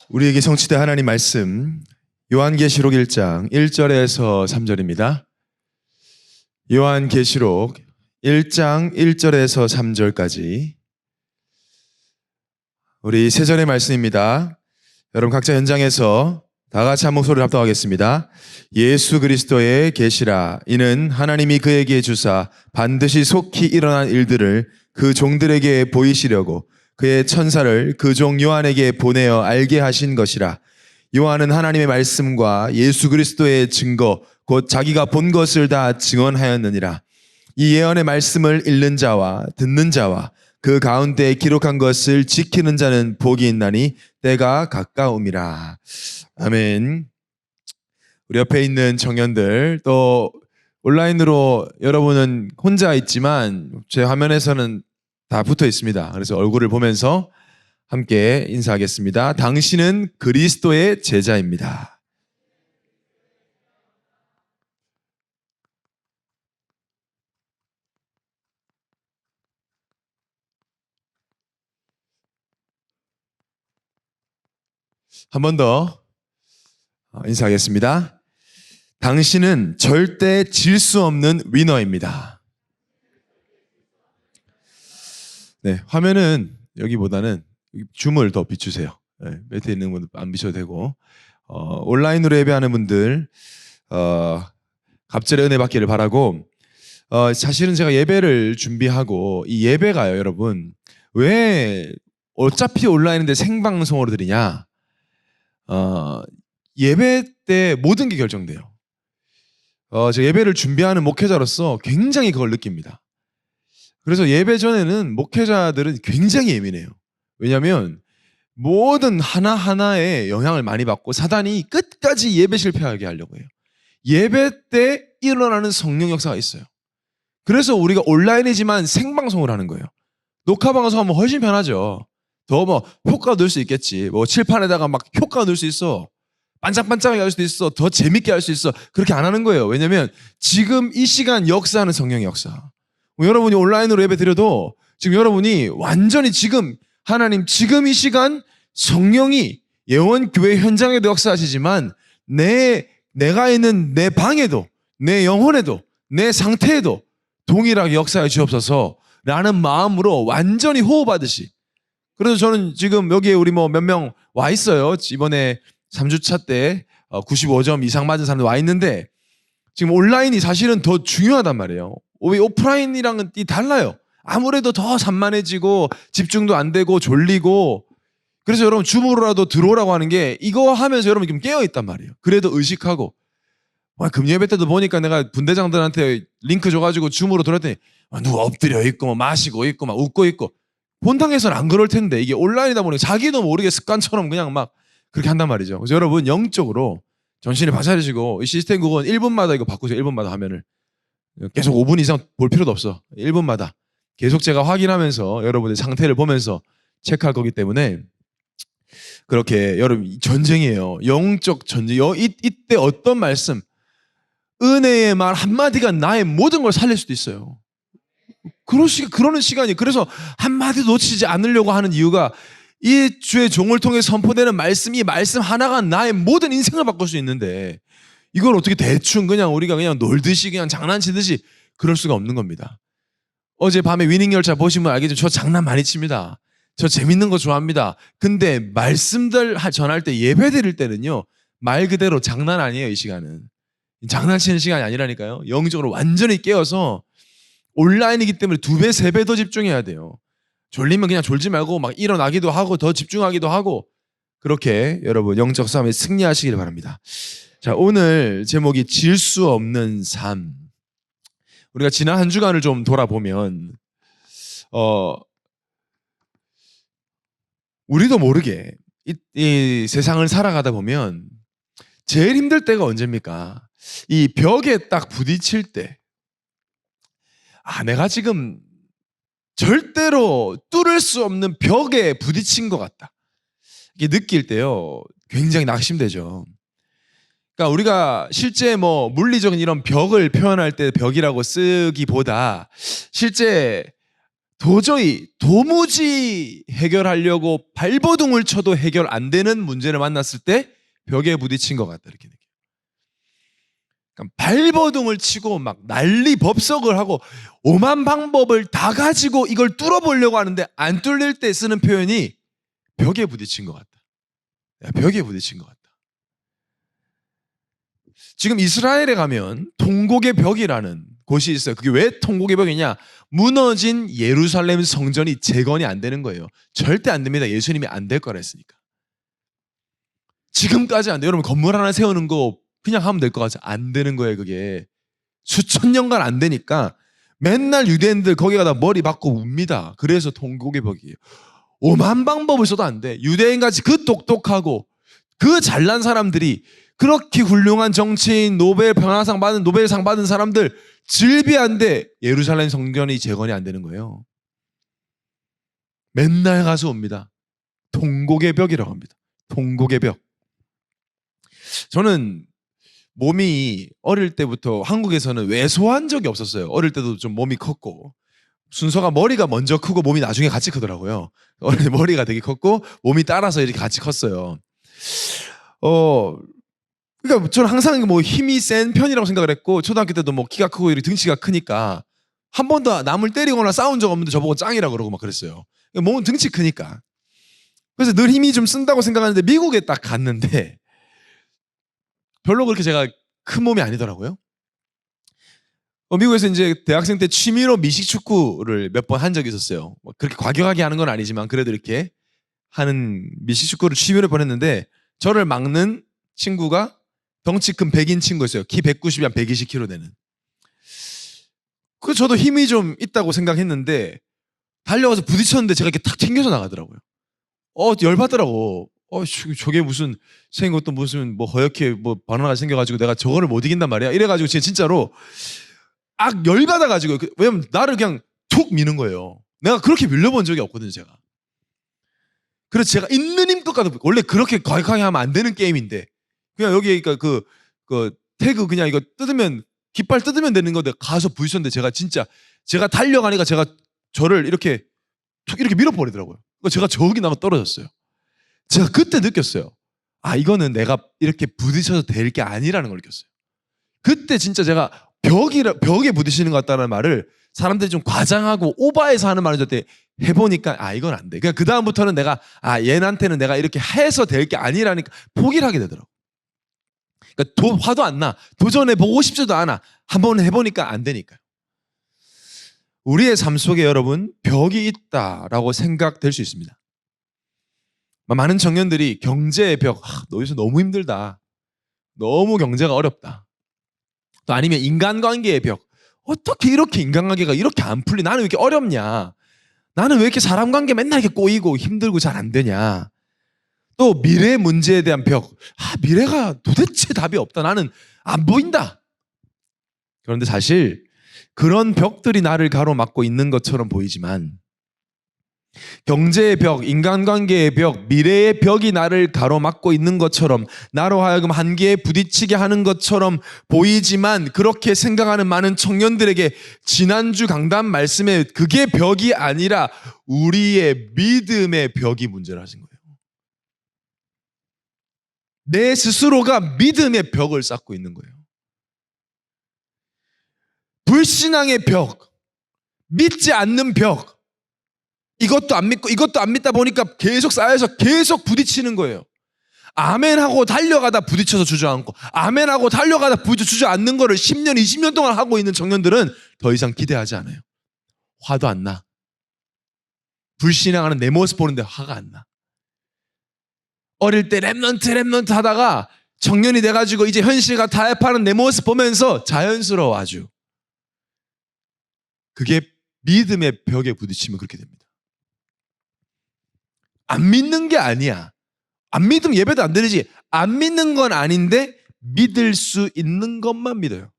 우리에게 성취된 하나님 말씀 요한계시록 1장 1절에서 3절입니다. 요한계시록 1장 1절에서 3절까지 우리 세 절의 말씀입니다. 여러분 각자 현장에서 다 같이 한 목소리를 합독하겠습니다. 예수 그리스도의 계시라. 이는 하나님이 그에게 주사 반드시 속히 일어난 일들을 그 종들에게 보이시려고 그의 천사를 그 종 요한에게 보내어 알게 하신 것이라. 요한은 하나님의 말씀과 예수 그리스도의 증거 곧 자기가 본 것을 다 증언하였느니라. 이 예언의 말씀을 읽는 자와 듣는 자와 그 가운데 기록한 것을 지키는 자는 복이 있나니 때가 가까움이라. 아멘. 우리 옆에 있는 청년들, 또 온라인으로 여러분은 혼자 있지만 제 화면에서는 다 붙어 있습니다. 그래서 얼굴을 보면서 함께 인사하겠습니다. 당신은 그리스도의 제자입니다. 한 번 더 인사하겠습니다. 당신은 절대 질 수 없는 위너입니다. 네, 화면은 여기보다는 줌을 더 비추세요. 네, 밑에 있는 분들 안 비춰도 되고 온라인으로 예배하는 분들 갑절의 은혜 받기를 바라고 사실은 제가 예배를 준비하고 이 예배가요, 여러분 왜 어차피 온라인인데 생방송으로 드리냐? 예배 때 모든 게 결정돼요. 제가 예배를 준비하는 목회자로서 굉장히 그걸 느낍니다. 그래서 예배 전에는 목회자들은 굉장히 예민해요. 왜냐하면 모든 하나하나에 영향을 많이 받고 사단이 끝까지 예배 실패하게 하려고 해요. 예배 때 일어나는 성령 역사가 있어요. 그래서 우리가 온라인이지만 생방송을 하는 거예요. 녹화 방송하면 훨씬 편하죠. 더 뭐 효과 넣을 수 있겠지. 뭐 칠판에다가 막 효과 넣을 수 있어. 반짝반짝하게 할 수도 있어. 더 재밌게 할 수 있어. 그렇게 안 하는 거예요. 왜냐면 지금 이 시간 역사하는 성령의 역사. 여러분이 온라인으로 예배 드려도 지금 여러분이 완전히 지금 하나님 지금 이 시간 성령이 예원교회 현장에도 역사하시지만 내가 있는 내 방에도 내 영혼에도 내 상태에도 동일하게 역사해 주옵소서 라는 마음으로 완전히 호흡하듯이. 그래서 저는 지금 여기에 우리 뭐 몇 명 와 있어요. 이번에 3주차 때 95점 이상 맞은 사람들 와 있는데 지금 온라인이 사실은 더 중요하단 말이에요. 오프라인이랑은 달라요. 아무래도 더 산만해지고 집중도 안 되고 졸리고. 그래서 여러분 줌으로라도 들어오라고 하는 게 이거 하면서 여러분 지금 깨어있단 말이에요. 그래도 의식하고 금요예배 때도 보니까 내가 분대장들한테 링크 줘가지고 줌으로 들었더니 누가 엎드려 있고 뭐 마시고 있고 막 웃고 있고. 본당에서는 안 그럴 텐데 이게 온라인이다 보니까 자기도 모르게 습관처럼 그냥 막 그렇게 한단 말이죠. 그래서 여러분 영적으로 정신을 바사르시고 이 시스템 그건 1분마다 이거 바꾸세요. 1분마다 화면을. 계속 5분 이상 볼 필요도 없어. 1분마다. 계속 제가 확인하면서 여러분의 상태를 보면서 체크할 거기 때문에 그렇게 여러분 전쟁이에요. 영적 전쟁. 이때 어떤 말씀 은혜의 말 한마디가 나의 모든 걸 살릴 수도 있어요. 그러는 시간이. 그래서 한마디도 놓치지 않으려고 하는 이유가 이 주의 종을 통해 선포되는 말씀, 이 말씀 하나가 나의 모든 인생을 바꿀 수 있는데 이걸 어떻게 대충 그냥 우리가 그냥 놀듯이 그냥 장난치듯이 그럴 수가 없는 겁니다. 어제 밤에 위닝 열차 보시면 알겠지만 저 장난 많이 칩니다. 저 재밌는 거 좋아합니다. 근데 말씀들 전할 때 예배 드릴 때는요 말 그대로 장난 아니에요. 이 시간은 장난치는 시간이 아니라니까요. 영적으로 완전히 깨어서 온라인이기 때문에 2배, 3배 더 집중해야 돼요. 졸리면 그냥 졸지 말고 막 일어나기도 하고 더 집중하기도 하고 그렇게 여러분 영적 싸움에 승리하시길 바랍니다. 자, 오늘 제목이 질 수 없는 삶. 우리가 지난 한 주간을 좀 돌아보면 우리도 모르게 이 세상을 살아가다 보면 제일 힘들 때가 언제입니까? 이 벽에 딱 부딪힐 때 내가 지금 절대로 뚫을 수 없는 벽에 부딪힌 것 같다. 이게 느낄 때요 굉장히 낙심되죠. 그러니까 우리가 실제 뭐 물리적인 이런 벽을 표현할 때 벽이라고 쓰기보다 실제 도무지 해결하려고 발버둥을 쳐도 해결 안 되는 문제를 만났을 때 벽에 부딪힌 것 같다 이렇게 느껴요. 그러니까 발버둥을 치고 막 난리 법석을 하고 오만 방법을 다 가지고 이걸 뚫어보려고 하는데 안 뚫릴 때 쓰는 표현이 벽에 부딪힌 것 같다. 벽에 부딪힌 것 같다. 지금 이스라엘에 가면 통곡의 벽이라는 곳이 있어요. 그게 왜 통곡의 벽이냐? 무너진 예루살렘 성전이 재건이 안 되는 거예요. 절대 안 됩니다. 예수님이 안 될 거라 했으니까. 지금까지 안 돼요. 여러분 건물 하나 세우는 거 그냥 하면 될 것 같아요. 안 되는 거예요. 그게 수천 년간 안 되니까 맨날 유대인들 거기 가다 머리 박고 웁니다. 그래서 통곡의 벽이에요. 오만 방법을 써도 안 돼. 유대인같이 그 똑똑하고 그 잘난 사람들이 그렇게 훌륭한 정치인, 노벨 평화상 받은 노벨상 받은 사람들 질비한데 예루살렘 성전이 재건이 안 되는 거예요. 맨날 가서 옵니다. 통곡의 벽이라고 합니다. 통곡의 벽. 저는 몸이 어릴 때부터 한국에서는 왜소한 적이 없었어요. 어릴 때도 좀 몸이 컸고 순서가 머리가 먼저 크고 몸이 나중에 같이 크더라고요. 어릴 때 머리가 되게 컸고 몸이 따라서 이렇게 같이 컸어요. 그러니까 저는 항상 뭐 힘이 센 편이라고 생각을 했고 초등학교 때도 뭐 키가 크고 이렇게 등치가 크니까 한 번도 남을 때리거나 싸운 적 없는데 저보고 짱이라고 그러고 막 그랬어요. 몸은 등치 크니까. 그래서 늘 힘이 좀 쓴다고 생각하는데 미국에 딱 갔는데 별로 그렇게 제가 큰 몸이 아니더라고요. 미국에서 이제 대학생 때 취미로 미식축구를 몇 번 한 적이 있었어요. 뭐 그렇게 과격하게 하는 건 아니지만 그래도 이렇게 하는 미식축구를 취미로 보냈는데 저를 막는 친구가 덩치 큰 백인 친구였어요. 키 190이 한 120kg 되는. 그래서 저도 힘이 좀 있다고 생각했는데 달려가서 부딪혔는데 제가 이렇게 탁 튕겨서 나가더라고요. 열받더라고. 저게 무슨 생긴 것도 무슨 뭐 허옇게 뭐 바나나가 생겨가지고 내가 저거를 못 이긴단 말이야. 이래가지고 진짜로 열받아가지고 왜냐면 나를 그냥 툭 미는 거예요. 내가 그렇게 밀려본 적이 없거든요, 제가. 그래서 제가 있는 힘껏 가도 원래 그렇게 과격하게 하면 안 되는 게임인데 그냥 여기 그러니까 그 태그 그냥 이거 뜯으면 깃발 뜯으면 되는 건데 가서 부딪혔는데 제가 달려가니까 제가 저를 이렇게 툭 이렇게 밀어버리더라고요. 제가 저기 나가 떨어졌어요. 제가 그때 느꼈어요. 이거는 내가 이렇게 부딪혀서 될 게 아니라는 걸 느꼈어요. 그때 진짜 제가 벽에 부딪히는 것 같다는 말을 사람들이 좀 과장하고 오바해서 하는 말을 때 해보니까 이건 안 돼. 그러니까 그 다음부터는 내가 얘한테는 내가 이렇게 해서 될 게 아니라니까 포기를 하게 되더라고. 그러니까 화도 안 나. 도전해보고 싶지도 않아. 한번 해보니까 안 되니까요. 우리의 삶 속에 여러분 벽이 있다라고 생각될 수 있습니다. 많은 청년들이 경제의 벽, 요새 너무 힘들다. 너무 경제가 어렵다. 또 아니면 인간관계의 벽. 어떻게 이렇게 인간관계가 이렇게 안 풀리? 나는 왜 이렇게 어렵냐? 나는 왜 이렇게 사람 관계 맨날 이렇게 꼬이고 힘들고 잘 안 되냐? 또 미래 문제에 대한 벽. 미래가 도대체 답이 없다. 나는 안 보인다. 그런데 사실 그런 벽들이 나를 가로막고 있는 것처럼 보이지만 경제의 벽, 인간관계의 벽, 미래의 벽이 나를 가로막고 있는 것처럼 나로 하여금 한계에 부딪히게 하는 것처럼 보이지만 그렇게 생각하는 많은 청년들에게 지난주 강단 말씀에 그게 벽이 아니라 우리의 믿음의 벽이 문제를 하신 거예요. 내 스스로가 믿음의 벽을 쌓고 있는 거예요. 불신앙의 벽, 믿지 않는 벽, 이것도 안 믿고 이것도 안 믿다 보니까 계속 쌓여서 계속 부딪히는 거예요. 아멘하고 달려가다 부딪혀서 주저앉고 아멘하고 달려가다 부딪혀 주저앉는 거를 10년, 20년 동안 하고 있는 청년들은 더 이상 기대하지 않아요. 화도 안 나. 불신앙하는 내 모습 보는데 화가 안 나. 어릴 때 랩런트 하다가 청년이 돼가지고 이제 현실과 타협하는 내 모습 보면서 자연스러워 아주. 그게 믿음의 벽에 부딪히면 그렇게 됩니다. 안 믿는 게 아니야. 안 믿으면 예배도 안 드리지. 안 믿는 건 아닌데 믿을 수 있는 것만 믿어요.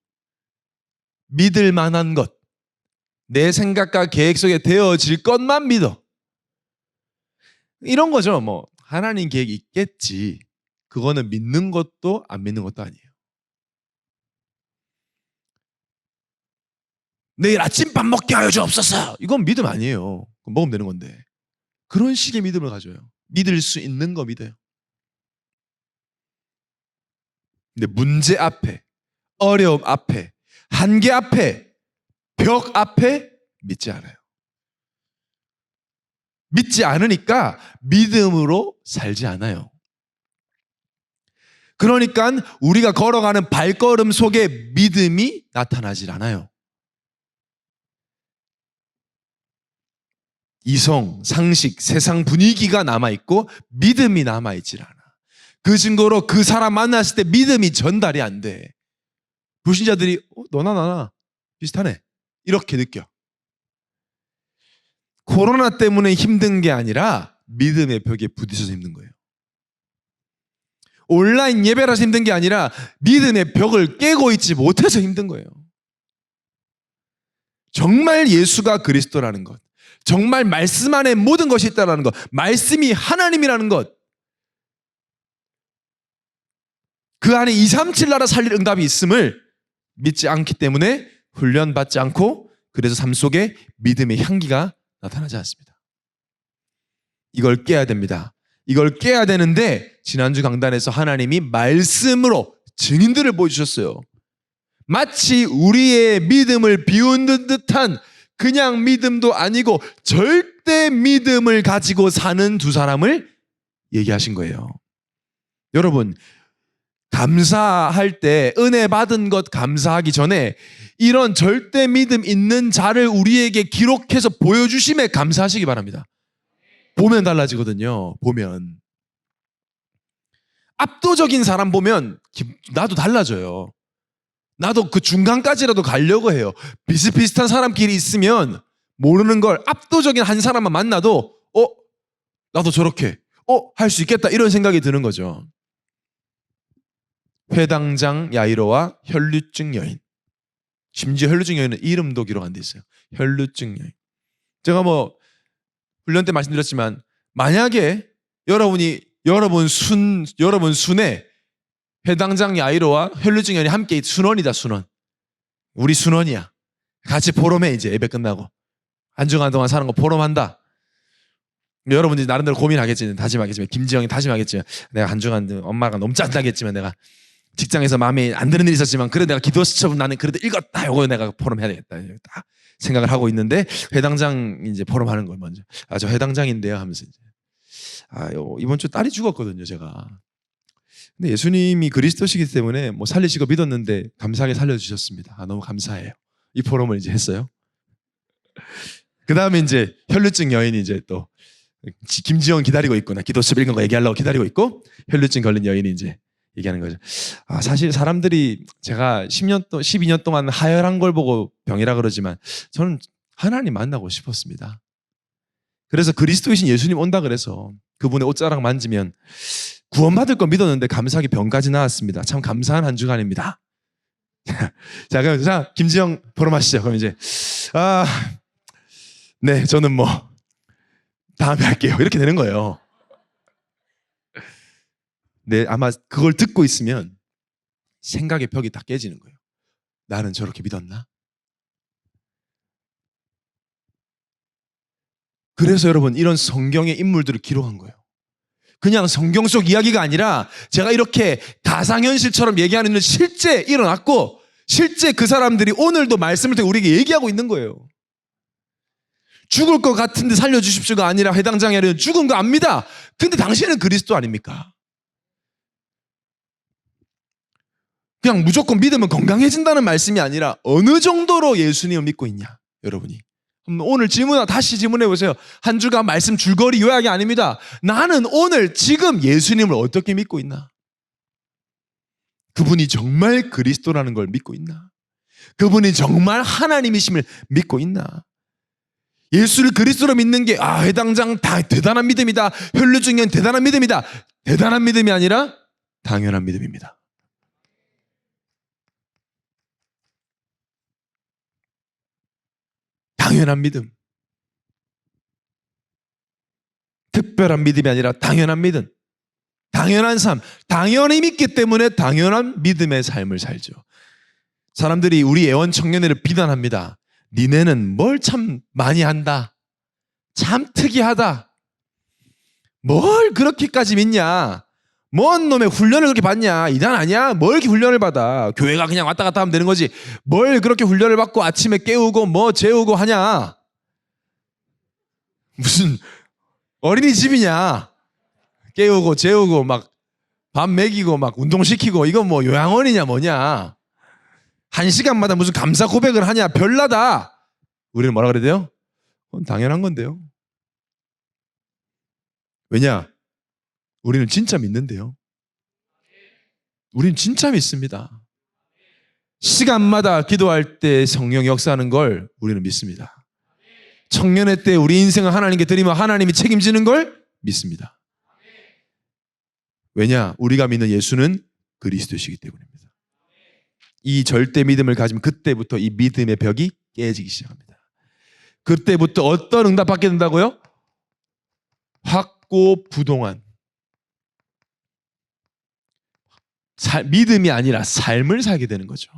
믿을 만한 것. 내 생각과 계획 속에 되어질 것만 믿어. 이런 거죠. 뭐 하나님 계획이 있겠지. 그거는 믿는 것도 안 믿는 것도 아니에요. 내일 아침밥 먹게 하여 주옵소서. 이건 믿음 아니에요. 먹으면 되는 건데. 그런 식의 믿음을 가져요. 믿을 수 있는 거 믿어요. 근데 문제 앞에, 어려움 앞에, 한계 앞에, 벽 앞에 믿지 않아요. 믿지 않으니까 믿음으로 살지 않아요. 그러니까 우리가 걸어가는 발걸음 속에 믿음이 나타나질 않아요. 이성, 상식, 세상 분위기가 남아있고 믿음이 남아있질 않아. 그 증거로 그 사람 만났을 때 믿음이 전달이 안 돼. 불신자들이 너나 나나 비슷하네 이렇게 느껴. 코로나 때문에 힘든 게 아니라 믿음의 벽에 부딪혀서 힘든 거예요. 온라인 예배라서 힘든 게 아니라 믿음의 벽을 깨고 있지 못해서 힘든 거예요. 정말 예수가 그리스도라는 것, 정말 말씀 안에 모든 것이 있다는 것, 말씀이 하나님이라는 것, 그 안에 237 나라 살릴 응답이 있음을 믿지 않기 때문에 훈련받지 않고, 그래서 삶 속에 믿음의 향기가 나타나지 않습니다. 이걸 깨야 됩니다. 이걸 깨야 되는데 지난주 강단에서 하나님이 말씀으로 증인들을 보여주셨어요. 마치 우리의 믿음을 비웃는 듯한 그냥 믿음도 아니고 절대 믿음을 가지고 사는 두 사람을 얘기하신 거예요. 여러분, 감사할 때 은혜 받은 것 감사하기 전에 이런 절대 믿음 있는 자를 우리에게 기록해서 보여주심에 감사하시기 바랍니다. 보면 달라지거든요. 보면 압도적인 사람 보면 나도 달라져요. 나도 그 중간까지라도 가려고 해요. 비슷비슷한 사람끼리 있으면 모르는 걸 압도적인 한 사람만 만나도 나도 저렇게 할 수 있겠다 이런 생각이 드는 거죠. 회당장 야이로와 혈루증 여인. 심지어 혈루증 여인은 이름도 기록 안 돼 있어요. 혈루증 여인. 제가 훈련 때 말씀드렸지만 만약에 여러분 순에 회당장 야이로와 혈루증 여인이 함께 순원이다. 순원. 우리 순원이야. 같이 포럼해. 이제 예배 끝나고 한 주간 동안 사는 거 포럼한다. 여러분들이 나름대로 고민하겠지, 다짐하겠지만, 김지영이 다짐하겠지만, 내가 한 주간 엄마가 너무 짠다겠지만, 내가 직장에서 마음에 안 드는 일이 있었지만 그래도 내가 기도 시켜보면 나는 그래도 읽었다. 요거 내가 포럼해야 되겠다. 딱 생각을 하고 있는데 회당장 이제 포럼하는 걸 먼저. 저 회당장인데요 하면서 이제. 이번 주 딸이 죽었거든요, 제가. 근데 예수님이 그리스도시기 때문에 살리시고 믿었는데 감사하게 살려주셨습니다. 너무 감사해요. 이 포럼을 이제 했어요. 그 다음에 이제 혈루증 여인이 이제 또 김지영 기다리고 있구나. 기도서 읽은 거 얘기하려고 기다리고 있고 혈루증 걸린 여인이 이제 얘기하는 거죠. 사실 사람들이 제가 12년 동안 하혈한 걸 보고 병이라 그러지만 저는 하나님 만나고 싶었습니다. 그래서 그리스도이신 예수님 온다 그래서 그분의 옷자락 만지면 구원받을 거 믿었는데 감사하게 병까지 나왔습니다. 참 감사한 한 주간입니다. 자, 그럼 김지영 포럼하시죠. 그럼 이제 네, 저는 다음에 할게요. 이렇게 되는 거예요. 네, 아마 그걸 듣고 있으면 생각의 벽이 다 깨지는 거예요. 나는 저렇게 믿었나? 그래서 여러분 이런 성경의 인물들을 기록한 거예요. 그냥 성경 속 이야기가 아니라 제가 이렇게 가상현실처럼 얘기하는 일은 실제 일어났고 실제 그 사람들이 오늘도 말씀을 통해 우리에게 얘기하고 있는 거예요. 죽을 것 같은데 살려주십시오가 아니라 회당장이 아니라 죽은 거 압니다. 근데 당신은 그리스도 아닙니까? 그냥 무조건 믿으면 건강해진다는 말씀이 아니라 어느 정도로 예수님을 믿고 있냐, 여러분이. 오늘 다시 질문해 보세요. 한 주간 말씀 줄거리 요약이 아닙니다. 나는 오늘 지금 예수님을 어떻게 믿고 있나? 그분이 정말 그리스도라는 걸 믿고 있나? 그분이 정말 하나님이심을 믿고 있나? 예수를 그리스도로 믿는 게 회당장 대단한 믿음이다. 혈루증 여인 대단한 믿음이다. 대단한 믿음이 아니라 당연한 믿음입니다. 당연한 믿음. 특별한 믿음이 아니라 당연한 믿음. 당연한 삶. 당연히 믿기 때문에 당연한 믿음의 삶을 살죠. 사람들이 우리 애원 청년회를 비난합니다. 니네는 뭘 참 많이 한다. 참 특이하다. 뭘 그렇게까지 믿냐? 뭔 놈의 훈련을 그렇게 받냐? 이단 아니야? 뭘 이렇게 훈련을 받아? 교회가 그냥 왔다 갔다 하면 되는 거지. 뭘 그렇게 훈련을 받고 아침에 깨우고 뭐 재우고 하냐? 무슨 어린이집이냐? 깨우고 재우고 막 밥 먹이고 막 운동시키고 이건 뭐 요양원이냐 뭐냐? 1시간마다 무슨 감사 고백을 하냐? 별나다. 우리는 뭐라 그래야 돼요? 그건 당연한 건데요. 왜냐? 우리는 진짜 믿는데요. 우리는 진짜 믿습니다. 시간마다 기도할 때 성령이 역사하는 걸 우리는 믿습니다. 청년의 때 우리 인생을 하나님께 드리면 하나님이 책임지는 걸 믿습니다. 왜냐? 우리가 믿는 예수는 그리스도시기 때문입니다. 이 절대 믿음을 가지면 그때부터 이 믿음의 벽이 깨지기 시작합니다. 그때부터 어떤 응답 받게 된다고요? 확고부동한 믿음이 아니라 삶을 살게 되는 거죠.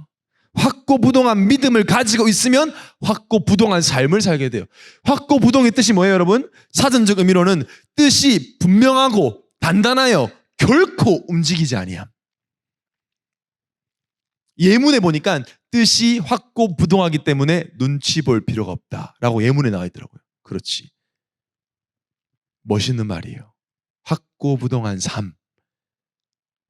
확고부동한 믿음을 가지고 있으면 확고부동한 삶을 살게 돼요. 확고부동의 뜻이 뭐예요, 여러분? 사전적 의미로는 뜻이 분명하고 단단하여 결코 움직이지 아니함. 예문에 보니까 뜻이 확고부동하기 때문에 눈치 볼 필요가 없다라고 예문에 나와 있더라고요. 그렇지. 멋있는 말이에요. 확고부동한 삶.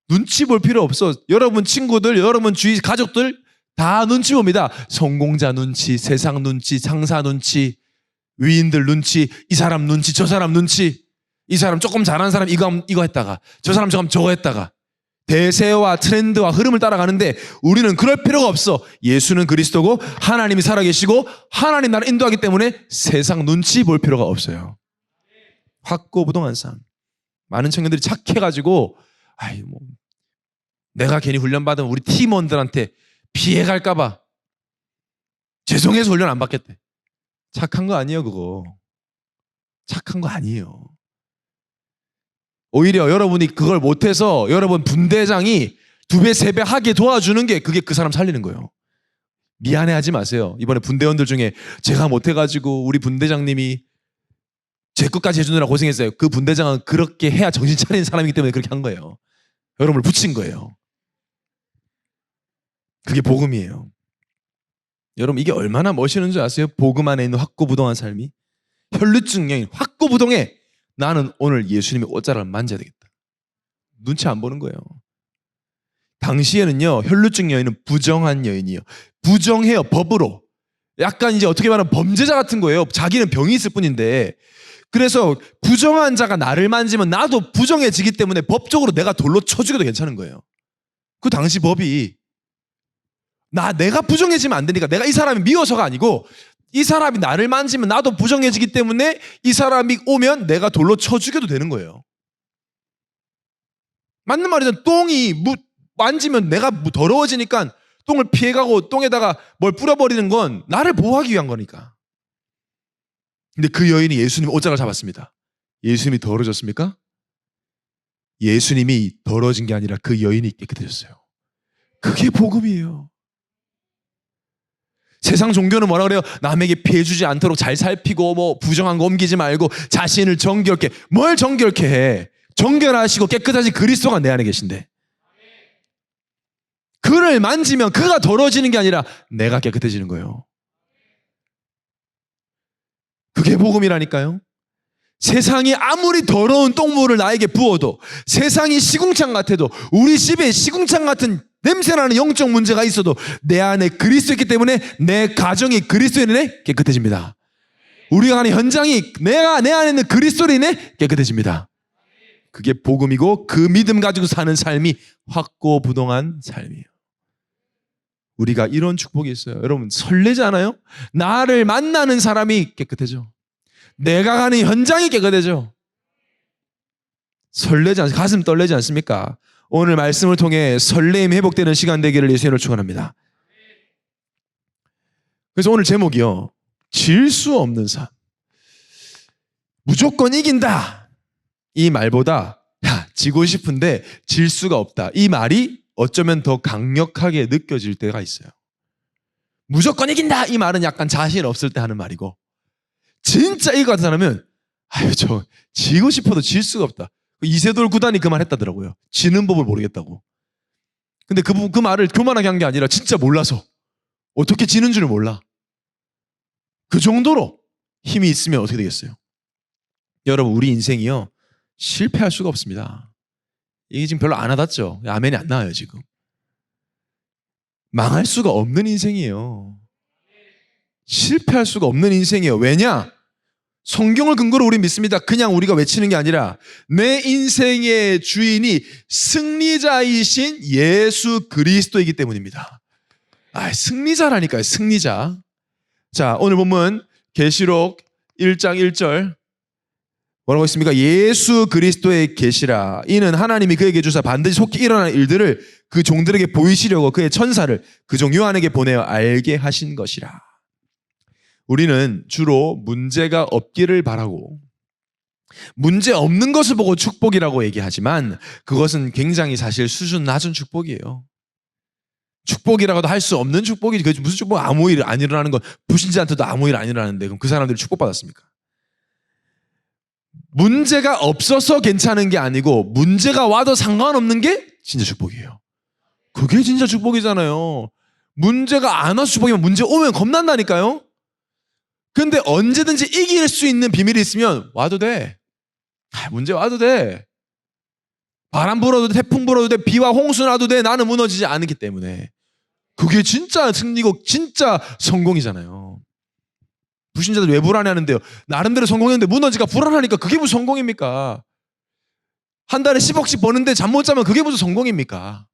눈치 볼 필요 없어. 여러분 친구들, 여러분 주위 가족들 다 눈치 봅니다. 성공자 눈치, 세상 눈치, 상사 눈치, 위인들 눈치, 이 사람 눈치, 저 사람 눈치. 이 사람 조금 잘하는 사람 이거 했다가 저 사람 저거 했다가 대세와 트렌드와 흐름을 따라가는데 우리는 그럴 필요가 없어. 예수는 그리스도고 하나님이 살아계시고 하나님 나를 인도하기 때문에 세상 눈치 볼 필요가 없어요. 확고부동한 삶. 많은 청년들이 착해가지고 내가 괜히 훈련받으면 우리 팀원들한테 피해갈까봐 죄송해서 훈련 안 받겠대. 착한 거 아니에요, 그거. 착한 거 아니에요. 오히려 여러분이 그걸 못해서 여러분 분대장이 2배, 3배 하게 도와주는 게 그게 그 사람 살리는 거예요. 미안해하지 마세요. 이번에 분대원들 중에 제가 못해가지고 우리 분대장님이 제 것까지 해주느라 고생했어요. 그 분대장은 그렇게 해야 정신 차리는 사람이기 때문에 그렇게 한 거예요. 여러분을 붙인 거예요. 그게 복음이에요. 여러분 이게 얼마나 멋있는 줄 아세요? 복음 안에 있는 확고부동한 삶이. 혈루증 여인 확고부동해. 나는 오늘 예수님의 옷자락을 만져야 되겠다. 눈치 안 보는 거예요. 당시에는요, 혈루증 여인은 부정한 여인이에요. 부정해요, 법으로. 약간 이제 어떻게 말하면 범죄자 같은 거예요. 자기는 병이 있을 뿐인데. 그래서 부정한 자가 나를 만지면 나도 부정해지기 때문에 법적으로 내가 돌로 쳐 죽여도 괜찮은 거예요. 그 당시 법이 내가 부정해지면 안 되니까 내가 이 사람이 미워서가 아니고 이 사람이 나를 만지면 나도 부정해지기 때문에 이 사람이 오면 내가 돌로 쳐 죽여도 되는 거예요. 맞는 말이잖아. 똥이 만지면 내가 더러워지니까 똥을 피해가고 똥에다가 뭘 뿌려버리는 건 나를 보호하기 위한 거니까. 근데 그 여인이 예수님 옷장을 잡았습니다. 예수님이 더러워졌습니까? 예수님이 더러워진 게 아니라 그 여인이 깨끗해졌어요. 그게 복음이에요. 세상 종교는 뭐라 그래요? 남에게 피해 주지 않도록 잘 살피고 뭐 부정한 거 옮기지 말고 자신을 정결케. 뭘 정결케 해? 정결하시고 깨끗하신 그리스도가 내 안에 계신데. 그를 만지면 그가 더러워지는 게 아니라 내가 깨끗해지는 거예요. 그게 복음이라니까요. 세상이 아무리 더러운 똥물을 나에게 부어도 세상이 시궁창 같아도 우리 집에 시궁창 같은 냄새나는 영적 문제가 있어도 내 안에 그리스도 있기 때문에 내 가정이 그리스도인 인해 깨끗해집니다. 우리가 가는 현장이 내 안에 있는 그리스도인 인해 깨끗해집니다. 그게 복음이고 그 믿음 가지고 사는 삶이 확고부동한 삶이에요. 우리가 이런 축복이 있어요. 여러분 설레지 않아요? 나를 만나는 사람이 깨끗해져. 내가 가는 현장이 깨끗해져. 설레지 않습니까? 가슴 떨리지 않습니까? 오늘 말씀을 통해 설레임이 회복되는 시간 되기를 예수님으로 축원합니다. 그래서 오늘 제목이요. 질 수 없는 삶. 무조건 이긴다. 이 말보다 지고 싶은데 질 수가 없다. 이 말이 어쩌면 더 강력하게 느껴질 때가 있어요. 무조건 이긴다 이 말은 약간 자신 없을 때 하는 말이고, 진짜 이거 같은 사람은 아유 저 지고 싶어도 질 수가 없다. 이세돌 구단이 그 말 했다더라고요. 지는 법을 모르겠다고. 근데 그 말을 교만하게 한 게 아니라 진짜 몰라서, 어떻게 지는 줄을 몰라. 그 정도로 힘이 있으면 어떻게 되겠어요? 여러분, 우리 인생이요 실패할 수가 없습니다. 이게 지금 별로 안 와닿죠? 아멘이 안 나와요 지금. 망할 수가 없는 인생이에요. 실패할 수가 없는 인생이에요. 왜냐? 성경을 근거로 우리 믿습니다. 그냥 우리가 외치는 게 아니라 내 인생의 주인이 승리자이신 예수 그리스도이기 때문입니다. 승리자라니까요. 승리자. 자, 오늘 본문 계시록 1장 1절 뭐라고 했습니까? 예수 그리스도의 계시라. 이는 하나님이 그에게 주사 반드시 속히 일어날 일들을 그 종들에게 보이시려고 그의 천사를 그 종 요한에게 보내어 알게 하신 것이라. 우리는 주로 문제가 없기를 바라고 문제 없는 것을 보고 축복이라고 얘기하지만 그것은 굉장히 사실 수준 낮은 축복이에요. 축복이라고도 할 수 없는 축복이지. 무슨 축복? 아무 일 안 일어나는 건, 불신자한테도 아무 일 안 일어나는데 그럼 그 사람들이 축복받았습니까? 문제가 없어서 괜찮은 게 아니고 문제가 와도 상관없는 게 진짜 축복이에요. 그게 진짜 축복이잖아요. 문제가 안 와서 축복이면 문제 오면 겁난다니까요. 근데 언제든지 이길 수 있는 비밀이 있으면 와도 돼. 문제 와도 돼. 바람 불어도 돼, 태풍 불어도 돼, 비와 홍수 나도 돼. 나는 무너지지 않기 때문에. 그게 진짜 승리고 진짜 성공이잖아요. 불신자들 왜 불안해하는데요? 나름대로 성공했는데 무너지니까 불안하니까 그게 무슨 성공입니까? 한 달에 10억씩 버는데 잠 못 자면 그게 무슨 성공입니까?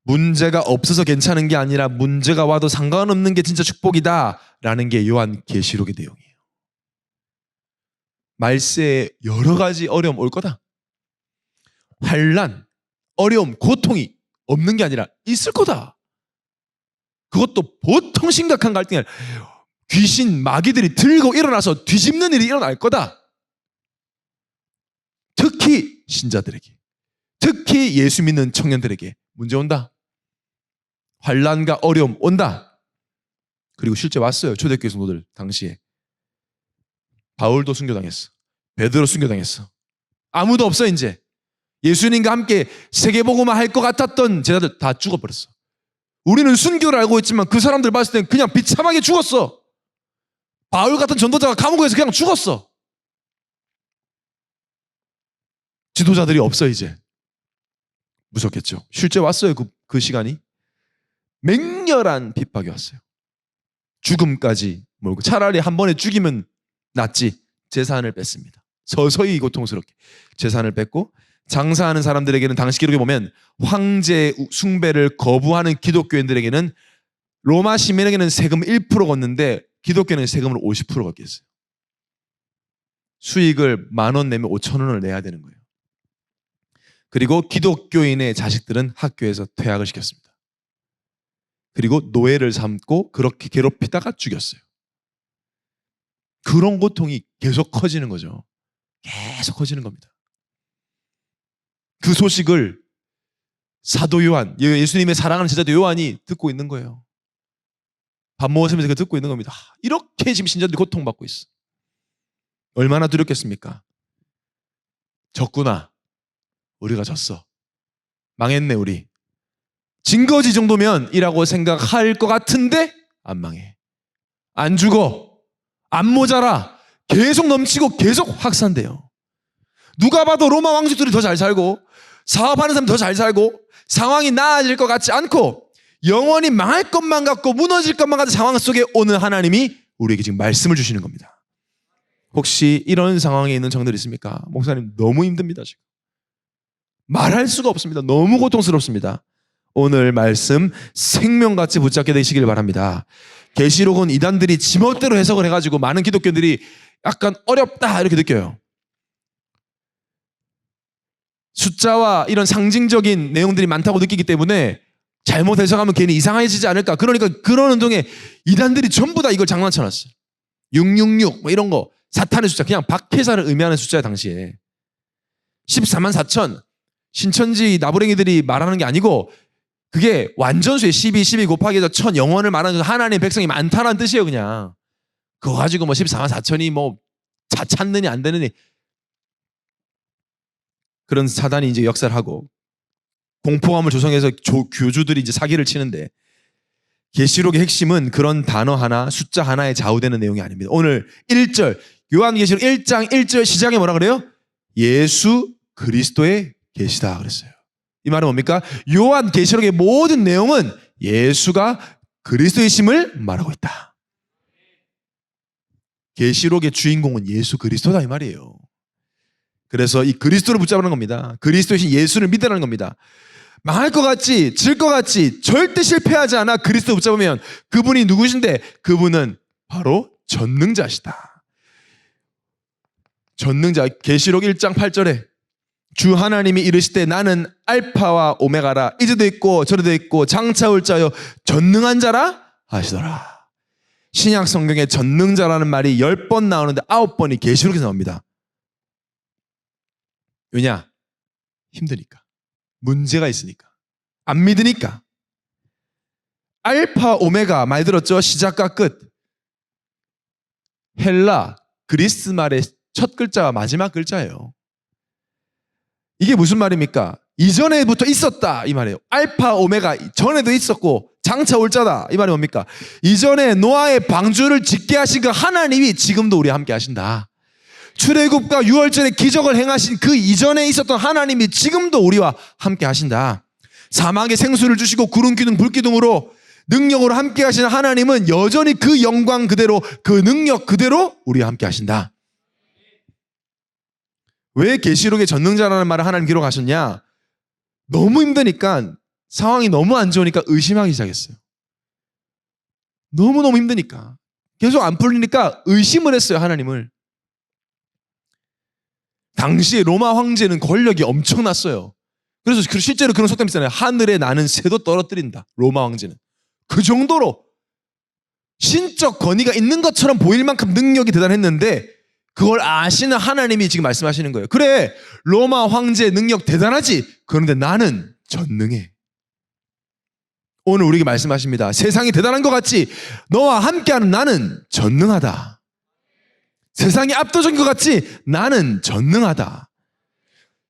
문제가 없어서 괜찮은 게 아니라 문제가 와도 상관없는 게 진짜 축복이다라는 게 요한 계시록의 내용이에요. 말세에 여러 가지 어려움 올 거다. 환난, 어려움, 고통이 없는 게 아니라 있을 거다. 그것도 보통 심각한 갈등이 아니라 귀신, 마귀들이 들고 일어나서 뒤집는 일이 일어날 거다. 특히 신자들에게, 특히 예수 믿는 청년들에게 문제 온다. 환난과 어려움 온다. 그리고 실제 왔어요. 초대교회 성도들 당시에. 바울도 순교당했어. 베드로 순교당했어. 아무도 없어 이제. 예수님과 함께 세계복음화 할 것 같았던 제자들 다 죽어버렸어. 우리는 순교를 알고 있지만 그 사람들 봤을 땐 그냥 비참하게 죽었어. 바울 같은 전도자가 감옥에서 그냥 죽었어. 지도자들이 없어 이제. 무섭겠죠. 실제 왔어요. 그 시간이. 맹렬한 핍박이 왔어요. 죽음까지 몰고 차라리 한 번에 죽이면 낫지. 재산을 뺐습니다. 서서히 고통스럽게 재산을 뺐고, 장사하는 사람들에게는 당시 기록에 보면 황제 숭배를 거부하는 기독교인들에게는 로마 시민에게는 세금 1% 걷는데 기독교는 세금을 50% 걷게 했어요. 수익을 10,000원 내면 5,000원을 내야 되는 거예요. 그리고 기독교인의 자식들은 학교에서 퇴학을 시켰습니다. 그리고 노예를 삼고 그렇게 괴롭히다가 죽였어요. 그런 고통이 계속 커지는 거죠. 계속 커지는 겁니다. 그 소식을 사도 요한, 예수님의 사랑하는 제자도 요한이 듣고 있는 거예요. 밥 먹으면서 그 듣고 있는 겁니다. 이렇게 지금 신자들이 고통받고 있어. 얼마나 두렵겠습니까? 졌구나. 우리가 졌어. 망했네 우리. 진 거지 정도면 이라고 생각할 것 같은데 안 망해. 안 죽어. 안 모자라. 계속 넘치고 계속 확산돼요. 누가 봐도 로마 왕족들이 더 잘 살고 사업하는 사람이 더 잘 살고 상황이 나아질 것 같지 않고 영원히 망할 것만 같고 무너질 것만 같은 상황 속에 오늘 하나님이 우리에게 지금 말씀을 주시는 겁니다. 혹시 이런 상황에 있는 정들 있습니까? 목사님 너무 힘듭니다 지금. 말할 수가 없습니다. 너무 고통스럽습니다. 오늘 말씀 생명같이 붙잡게 되시길 바랍니다. 계시록은 이단들이 지멋대로 해석을 해가지고 많은 기독교인들이 약간 어렵다 이렇게 느껴요. 숫자와 이런 상징적인 내용들이 많다고 느끼기 때문에 잘못 해석하면 괜히 이상해지지 않을까. 그러니까 그런 운동에 이단들이 전부 다 이걸 장난쳐놨어요. 666 뭐 이런 거 사탄의 숫자, 그냥 박해사를 의미하는 숫자야 당시에. 14만 4천 신천지 나부랭이들이 말하는 게 아니고 그게 완전수의 12 곱하기 1000 영원을 말하는 하나님의 백성이 많다라는 뜻이에요. 그냥 그거 가지고 뭐 14만 4천이 뭐 찾느니 안 되느니 그런 사단이 이제 역사를 하고 공포감을 조성해서 교주들이 이제 사기를 치는데, 계시록의 핵심은 그런 단어 하나, 숫자 하나에 좌우되는 내용이 아닙니다. 오늘 1절, 요한계시록 1장 1절 시작에 뭐라 그래요? 예수 그리스도의 계시다 그랬어요. 이 말은 뭡니까? 요한계시록의 모든 내용은 예수가 그리스도이심을 말하고 있다. 계시록의 주인공은 예수 그리스도다 이 말이에요. 그래서 이 그리스도를 붙잡는 겁니다. 그리스도이신 예수를 믿으라는 겁니다. 망할 것 같지, 질 것 같지, 절대 실패하지 않아 그리스도 붙잡으면 그분이 누구신데? 그분은 바로 전능자시다. 전능자. 계시록 1장 8절에 주 하나님이 이르시되 나는 알파와 오메가라, 이제도 있고 저래도 있고 장차 올 자요 전능한 자라 하시더라. 신약 성경에 전능자라는 말이 10번 나오는데 9번이 계시록에서 나옵니다. 왜냐? 힘드니까. 문제가 있으니까. 안 믿으니까. 알파 오메가 말 들었죠? 시작과 끝. 헬라 그리스 말의 첫 글자와 마지막 글자예요. 이게 무슨 말입니까? 이전에부터 있었다 이 말이에요. 알파 오메가 전에도 있었고 장차 올 자다 이 말이 뭡니까? 이전에 노아의 방주를 짓게 하신 그 하나님이 지금도 우리와 함께 하신다. 출애굽과 유월절의 기적을 행하신 그 이전에 있었던 하나님이 지금도 우리와 함께 하신다. 사막에 생수를 주시고 구름 기둥 불 기둥으로 능력으로 함께 하시는 하나님은 여전히 그 영광 그대로, 그 능력 그대로 우리와 함께 하신다. 왜 계시록의 전능자라는 말을 하나님 기록하셨냐? 너무 힘드니까, 상황이 너무 안 좋으니까 의심하기 시작했어요. 너무너무 힘드니까. 계속 안 풀리니까 의심을 했어요, 하나님을. 당시에 로마 황제는 권력이 엄청났어요. 그래서 실제로 그런 속담이 있잖아요. 하늘에 나는 새도 떨어뜨린다. 로마 황제는. 그 정도로 신적 권위가 있는 것처럼 보일 만큼 능력이 대단했는데 그걸 아시는 하나님이 지금 말씀하시는 거예요. 그래, 로마 황제의 능력 대단하지. 그런데 나는 전능해. 오늘 우리에게 말씀하십니다. 세상이 대단한 것 같지. 너와 함께하는 나는 전능하다. 세상이 압도적인 것 같지. 나는 전능하다.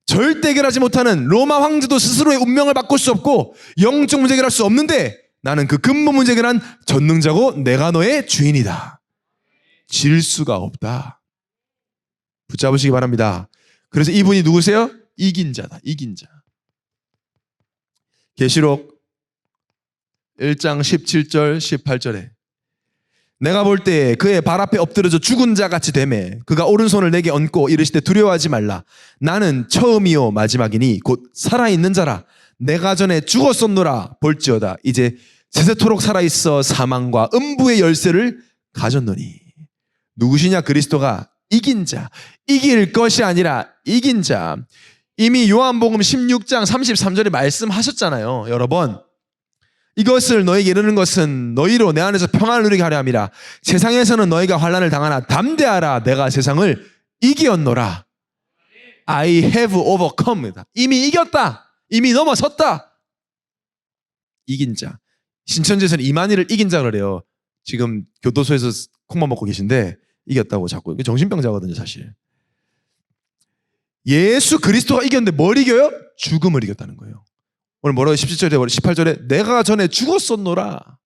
절대 해결하지 못하는 로마 황제도 스스로의 운명을 바꿀 수 없고 영적 문제 해결할 수 없는데 나는 그 근본 문제 해결한 전능자고 내가 너의 주인이다. 질 수가 없다. 붙잡으시기 바랍니다. 그래서 이분이 누구세요? 이긴 자다. 이긴 자. 계시록 1장 17절 18절에 내가 볼 때 그의 발 앞에 엎드려져 죽은 자 같이 되매 그가 오른손을 내게 얹고 이르시되 두려워하지 말라. 나는 처음이요 마지막이니 곧 살아있는 자라. 내가 전에 죽었었노라. 볼지어다 이제 세세토록 살아있어 사망과 음부의 열쇠를 가졌노니. 누구시냐? 그리스도가 이긴 자. 이길 것이 아니라 이긴 자. 이미 요한복음 16장 33절에 말씀하셨잖아요. 여러 번. 이것을 너에게 이르는 것은 너희로 내 안에서 평안을 누리게 하려 함이라. 세상에서는 너희가 환난을 당하나 담대하라. 내가 세상을 이기었노라. I have overcome. 이미 이겼다. 이미 넘어섰다. 이긴 자. 신천지에서는 이만희를 이긴 자 그래요. 지금 교도소에서 콩만 먹고 계신데 이겼다고 자꾸. 정신병자거든요 사실. 예수 그리스도가 이겼는데 뭘 이겨요? 죽음을 이겼다는 거예요. 오늘 뭐라고 17절에 18절에 내가 전에 죽었었노라.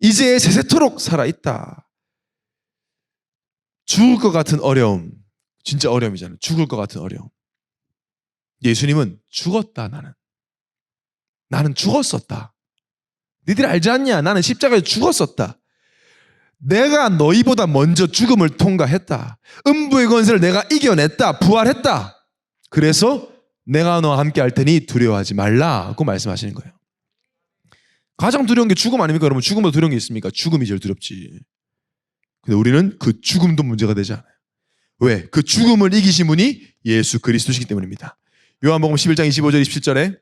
이제 세세토록 살아있다. 죽을 것 같은 어려움. 진짜 어려움이잖아요. 죽을 것 같은 어려움. 예수님은 죽었다. 나는 죽었었다. 너희들 알지 않냐? 나는 십자가에 죽었었다. 내가 너희보다 먼저 죽음을 통과했다. 음부의 권세를 내가 이겨냈다. 부활했다. 그래서 내가 너와 함께 할 테니 두려워하지 말라고 말씀하시는 거예요. 가장 두려운 게 죽음 아닙니까? 여러분 죽음보다 두려운 게 있습니까? 죽음이 제일 두렵지. 근데 우리는 그 죽음도 문제가 되지 않아요. 왜? 그 죽음을 이기신 분이 예수 그리스도시기 때문입니다. 요한복음 11장 25절 27절에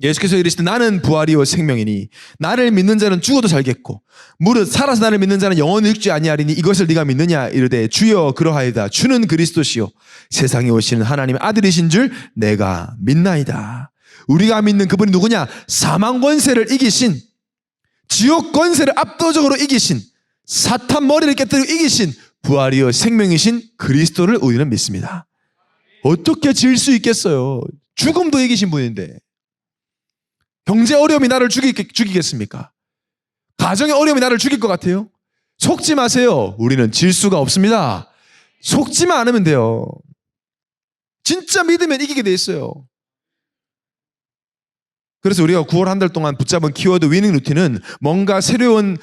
예수께서 이르시되 나는 부활이요 생명이니 나를 믿는 자는 죽어도 살겠고 무릇 살아서 나를 믿는 자는 영원히 죽지 아니하리니 이것을 네가 믿느냐 이르되 주여 그러하이다. 주는 그리스도시요 세상에 오시는 하나님의 아들이신 줄 내가 믿나이다. 우리가 믿는 그분이 누구냐? 사망 권세를 이기신, 지옥 권세를 압도적으로 이기신, 사탄 머리를 깨뜨리고 이기신 부활이요 생명이신 그리스도를 우리는 믿습니다. 어떻게 질 수 있겠어요? 죽음도 이기신 분인데. 경제 어려움이 나를 죽이겠습니까? 가정의 어려움이 나를 죽일 것 같아요? 속지 마세요. 우리는 질 수가 없습니다. 속지만 않으면 돼요. 진짜 믿으면 이기게 돼 있어요. 그래서 우리가 9월 한 달 동안 붙잡은 키워드 위닝 루틴은 뭔가 새로운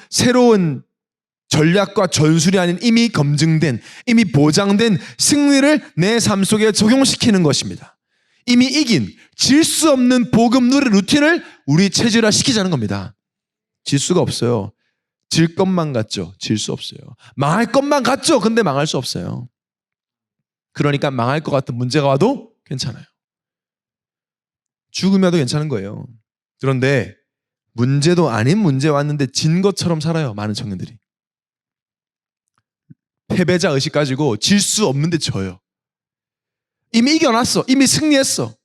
전략과 전술이 아닌 이미 검증된, 이미 보장된 승리를 내 삶 속에 적용시키는 것입니다. 이미 이긴, 질 수 없는 복음 누리 루틴을 우리 체질화 시키자는 겁니다. 질 수가 없어요. 질 것만 같죠? 질 수 없어요. 망할 것만 같죠? 근데 망할 수 없어요. 그러니까 망할 것 같은 문제가 와도 괜찮아요. 죽음이 와도 괜찮은 거예요. 그런데 문제도 아닌 문제 왔는데 진 것처럼 살아요. 많은 청년들이. 패배자 의식 가지고 질 수 없는데 져요. 이미 이겨놨어. 이미 승리했어.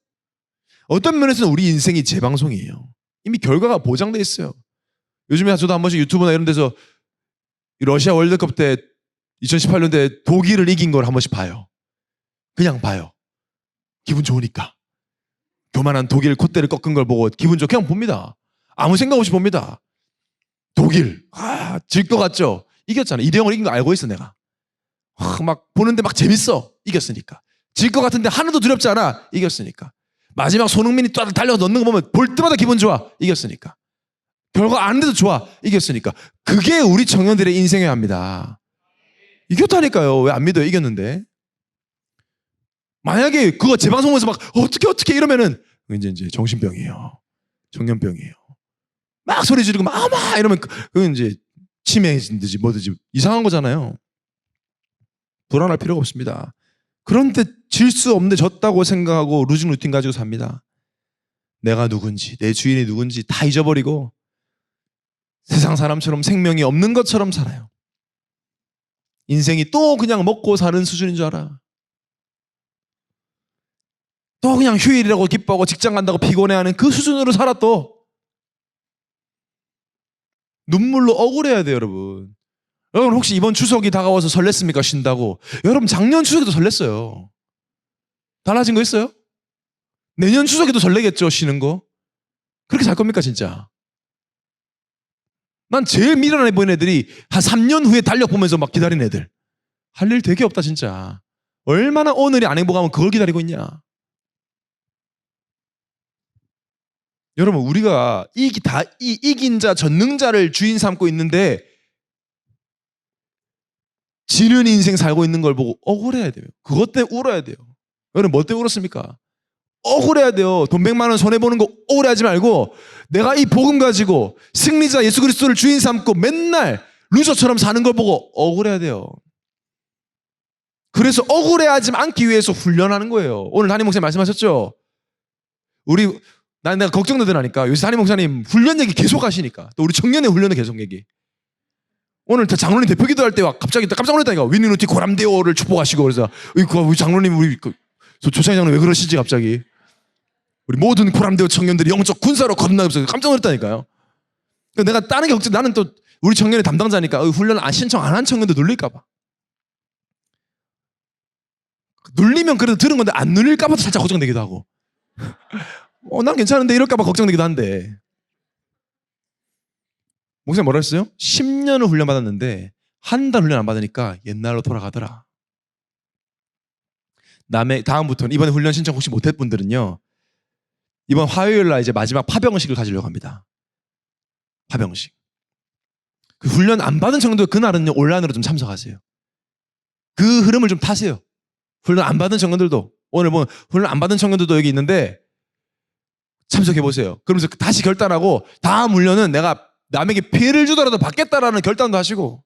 어떤 면에서는 우리 인생이 재방송이에요. 이미 결과가 보장돼 있어요. 요즘에 저도 한 번씩 유튜브나 이런 데서 러시아 월드컵 때 2018년도에 독일을 이긴 걸 한 번씩 봐요. 그냥 봐요. 기분 좋으니까. 교만한 독일 콧대를 꺾은 걸 보고 기분 좋게 그냥 봅니다. 아무 생각 없이 봅니다. 독일. 질 것 같죠? 이겼잖아. 2대0을 이긴 거 알고 있어 내가. 막 보는데 막 재밌어. 이겼으니까. 질 것 같은데 하나도 두렵지 않아. 이겼으니까. 마지막 손흥민이 또 달려서 넣는 거 보면 볼 때마다 기분 좋아. 이겼으니까. 결과 안 돼도 좋아. 이겼으니까. 그게 우리 청년들의 인생이어야 합니다. 이겼다니까요. 왜 안 믿어요? 이겼는데. 만약에 그거 재방송에서 막 어떻게 이러면은 이제 정신병이에요. 청년병이에요. 막 소리 지르고 막 아마 이러면 그건 이제 치매든지 뭐든지 이상한 거잖아요. 불안할 필요가 없습니다. 그런데 질 수 없는데 졌다고 생각하고 루징 루틴 가지고 삽니다. 내가 누군지, 내 주인이 누군지 다 잊어버리고 세상 사람처럼 생명이 없는 것처럼 살아요. 인생이 또 그냥 먹고 사는 수준인 줄 알아. 또 그냥 휴일이라고 기뻐하고 직장 간다고 피곤해하는 그 수준으로 살아 또. 눈물로 억울해야 돼요, 여러분. 여러분 혹시 이번 추석이 다가와서 설렜습니까? 쉰다고. 여러분 작년 추석에도 설렜어요. 달라진 거 있어요? 내년 추석에도 설레겠죠, 쉬는 거. 그렇게 살 겁니까 진짜? 난 제일 미련해 보이는 애들이 한 3년 후에 달력 보면서 막 기다리는 애들. 할 일 되게 없다 진짜. 얼마나 오늘이 안 행복하면 그걸 기다리고 있냐. 여러분 우리가 이긴 자 전능자를 주인 삼고 있는데 지는 인생 살고 있는 걸 보고 억울해야 돼요. 그것 때문에 울어야 돼요. 여러분 뭐 때문에 울었습니까? 억울해야 돼요. 돈 100만 원 손해보는 거 억울해하지 말고 내가 이 복음 가지고 승리자 예수 그리스도를 주인 삼고 맨날 루저처럼 사는 걸 보고 억울해야 돼요. 그래서 억울해하지 않기 위해서 훈련하는 거예요. 오늘 담임 목사님 말씀하셨죠? 내가 걱정되더라니까. 요새 담임 목사님 훈련 얘기 계속 하시니까. 또 우리 청년의 훈련을 계속 얘기. 오늘 장로님 대표 기도할 때 갑자기 깜짝 놀랐다니까. 위닝루티 고람데오를 축복하시고 그래서 우리 장로님 우리 조창희 장로님 왜 그러시지 갑자기. 우리 모든 고람데오 청년들이 영적 군사로 거듭나면서 깜짝 놀랐다니까요. 내가 다른 게 걱정. 나는 또 우리 청년의 담당자니까 훈련 신청 안 한 청년들 눌릴까 봐. 눌리면 그래도 들은 건데 안 눌릴까 봐도 살짝 걱정되기도 하고. 난 괜찮은데 이럴까 봐 걱정되기도 한데. 목사님 뭐라 했어요? 10년을 훈련받았는데 한 달 훈련 안 받으니까 옛날로 돌아가더라. 다음부터는 이번에 훈련 신청 혹시 못했 분들은요. 이번 화요일 날 이제 마지막 파병식을 가지려고 합니다. 파병식. 그 훈련 안 받은 청년들 그날은요 온라인으로 좀 참석하세요. 그 흐름을 좀 타세요. 훈련 안 받은 청년들도 오늘 보면 훈련 안 받은 청년들도 여기 있는데 참석해 보세요. 그러면서 다시 결단하고 다음 훈련은 내가 남에게 피해를 주더라도 받겠다라는 결단도 하시고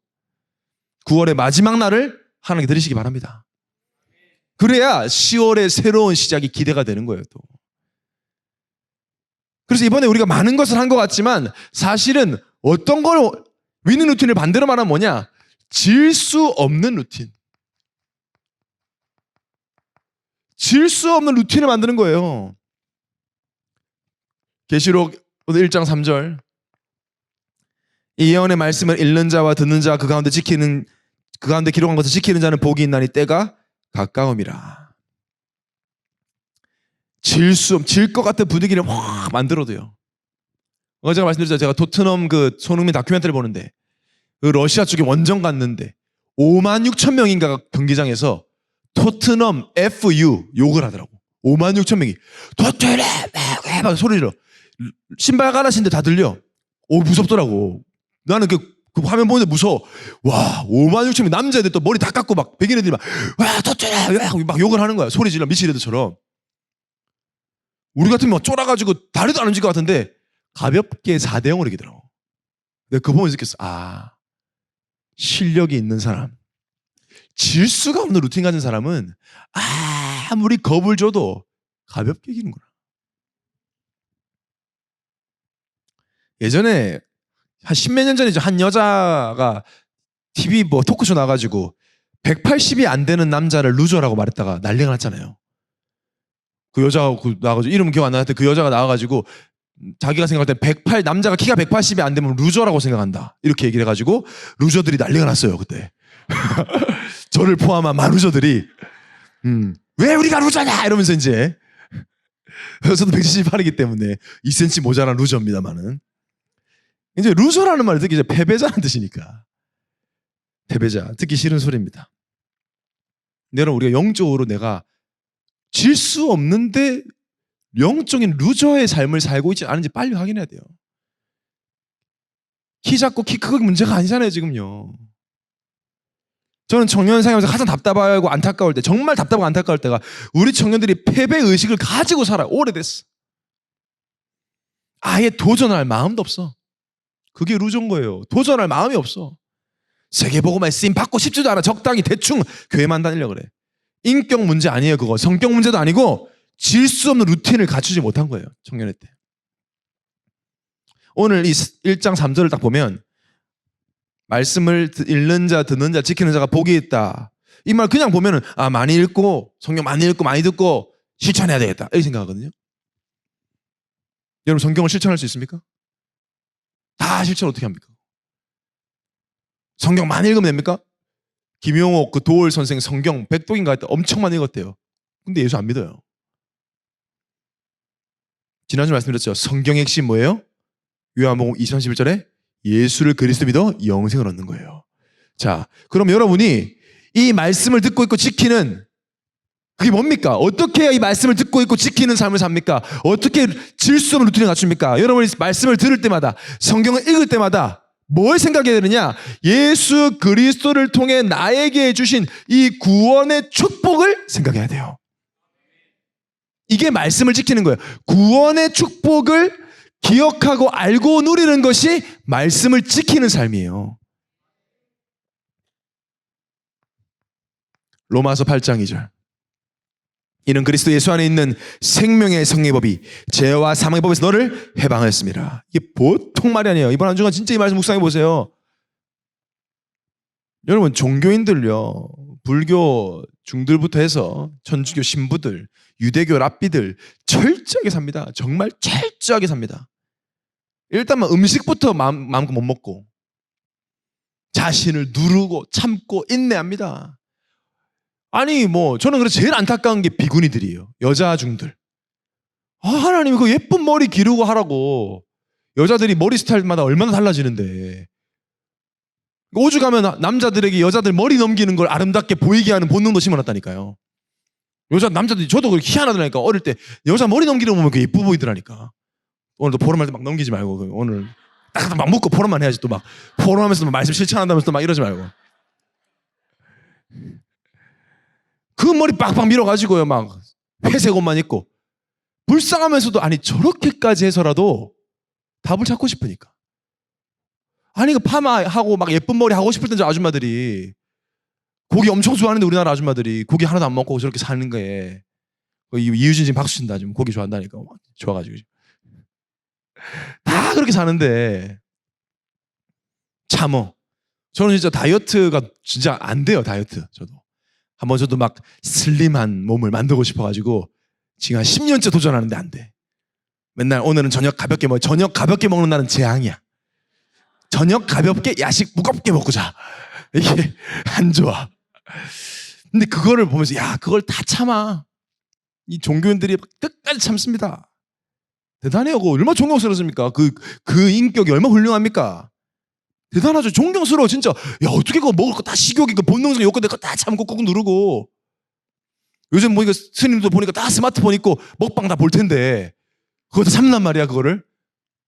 9월의 마지막 날을 하나님께 드리시기 바랍니다. 그래야 10월의 새로운 시작이 기대가 되는 거예요. 또. 그래서 이번에 우리가 많은 것을 한 것 같지만 사실은 어떤 걸 위닝 루틴을 반대로 말하면 뭐냐? 질 수 없는 루틴. 질 수 없는 루틴을 만드는 거예요. 계시록 오늘 1장 3절. 이 예언의 말씀을 읽는 자와 듣는 자와 그 가운데 기록한 것을 지키는 자는 복이 있나니 때가 가까움이라. 질 것 같은 분위기를 확 만들어도요. 제가 말씀드렸죠. 제가 토트넘 그 손흥민 다큐멘터리 보는데 그 러시아 쪽에 원정 갔는데 56,000명인가 경기장에서 토트넘 FU 욕을 하더라고. 56,000명이 토트넘 막 소리 질러. 신발 갈아신데 다 들려. 무섭더라고. 나는 그 화면 보는데 무서워. 와, 56,000명 남자애들 또 머리 다 깎고 막 백인 애들이 막 와, 토트넘 막 욕을 하는 거야. 소리 질러 미친 애들처럼. 우리 같으면 쫄아가지고 다리도 안 움직일 것 같은데 가볍게 4대0으로 이기더라고. 내가 그거 보면서 느꼈어. 실력이 있는 사람, 질 수가 없는 루틴 가진 사람은 아무리 겁을 줘도 가볍게 이기는구나. 예전에 한 10몇 년 전이죠. 한 여자가 TV 토크쇼 나가지고 180이 안 되는 남자를 루저라고 말했다가 난리가 났잖아요. 그 여자가 나와가지고 이름 기억 안 나는데 그 여자가 나와가지고 자기가 생각할 때 남자가 키가 180이 안 되면 루저라고 생각한다. 이렇게 얘기를 해가지고 루저들이 난리가 났어요. 그때. 저를 포함한 마루저들이 왜 우리가 루저냐 이러면서 이제 저도 178이기 때문에 2cm 모자란 루저입니다만은 이제 루저라는 말을 듣기 이제 패배자라는 뜻이니까 패배자 듣기 싫은 소리입니다. 여러분 우리가 영적으로 내가 질 수 없는데 영적인 루저의 삶을 살고 있지 않은지 빨리 확인해야 돼요. 키 작고 키 크기 문제가 아니잖아요 지금요. 저는 청년 생활하면서 가장 답답하고 안타까울 때, 정말 답답하고 안타까울 때가 우리 청년들이 패배의식을 가지고 살아요. 오래됐어. 아예 도전할 마음도 없어. 그게 루저인 거예요. 도전할 마음이 없어. 세계복음화에 쓰임 받고 싶지도 않아. 적당히 대충 교회만 다니려고 그래. 인격 문제 아니에요 그거. 성격 문제도 아니고 질 수 없는 루틴을 갖추지 못한 거예요. 청년회 때. 오늘 이 1장 3절을 딱 보면 말씀을 읽는 자, 듣는 자, 지키는 자가 복이 있다. 이 말 그냥 보면은 많이 읽고 성경 많이 읽고 많이 듣고 실천해야 되겠다. 이렇게 생각하거든요. 여러분 성경을 실천할 수 있습니까? 다 실천 어떻게 합니까? 성경 많이 읽으면 됩니까? 김용옥 그 도올 선생 성경 백독인가 할 때 엄청 많이 읽었대요. 근데 예수 안 믿어요. 지난주 말씀드렸죠. 성경의 핵심 뭐예요? 요한복음 2:31절에 예수를 그리스도 믿어 영생을 얻는 거예요. 자, 그럼 여러분이 이 말씀을 듣고 있고 지키는 그게 뭡니까? 어떻게 해야 이 말씀을 듣고 있고 지키는 삶을 삽니까? 어떻게 질 수 없는 루틴을 갖춥니까? 여러분이 말씀을 들을 때마다 성경을 읽을 때마다 뭘 생각해야 되느냐? 예수 그리스도를 통해 나에게 주신 이 구원의 축복을 생각해야 돼요. 이게 말씀을 지키는 거예요. 구원의 축복을 기억하고 알고 누리는 것이 말씀을 지키는 삶이에요. 로마서 8장 2절. 이는 그리스도 예수 안에 있는 생명의 성리법이 죄와 사망의 법에서 너를 해방하였습니다. 이게 보통 말이 아니에요. 이번 한 주간 진짜 이 말씀 묵상해 보세요. 여러분 종교인들요, 불교 중들부터 해서 천주교 신부들, 유대교 랍비들 철저하게 삽니다. 정말 철저하게 삽니다. 일단 음식부터 마음껏 못 먹고 자신을 누르고 참고 인내합니다. 아니 저는 그래서 제일 안타까운 게 비구니들이에요. 여자중들. 하나님이 그 예쁜 머리 기르고 하라고. 여자들이 머리 스타일마다 얼마나 달라지는데 오죽하면 남자들에게 여자들 머리 넘기는 걸 아름답게 보이게 하는 본능도 심어놨다니까요. 남자들이 저도 그렇게 희한하더라니까. 어릴 때 여자 머리 넘기는 거 보면 그게 예뻐 보이더라니까. 오늘도 포럼할 때 막 넘기지 말고 오늘 딱 막 묶고 포럼만 해야지. 또 막 포럼하면서 막 말씀 실천한다면서 또 막 이러지 말고. 그 머리 빡빡 밀어가지고요 막 회색 옷만 입고 불쌍하면서도 아니 저렇게까지 해서라도 답을 찾고 싶으니까. 아니 그 파마하고 막 예쁜 머리 하고 싶을 때 아줌마들이 고기 엄청 좋아하는데 우리나라 아줌마들이 고기 하나도 안 먹고 저렇게 사는 거에 이유진 지금 박수 친다. 지금 고기 좋아한다니까. 좋아가지고 다 그렇게 사는데 참어. 저는 진짜 다이어트가 진짜 안 돼요. 다이어트 저도 막 슬림한 몸을 만들고 싶어가지고 지금 한 10년째 도전하는데 안 돼. 맨날 오늘은 저녁 가볍게 먹어. 저녁 가볍게 먹는 날은 재앙이야. 저녁 가볍게 야식 무겁게 먹고 자. 이게 안 좋아. 근데 그거를 보면서 야 그걸 다 참아. 이 종교인들이 끝까지 참습니다. 대단해요. 그거 얼마나 존경스럽습니까? 그 인격이 얼마나 훌륭합니까? 대단하죠. 존경스러워 진짜. 야 어떻게 그거 먹을 거 다 식욕이 그 본능적인 요건들 거 다 참고 꾹꾹 누르고. 요즘 뭐 이거 스님도 보니까 다 스마트폰 있고 먹방 다 볼 텐데 그거 다 참는단 말이야 그거를.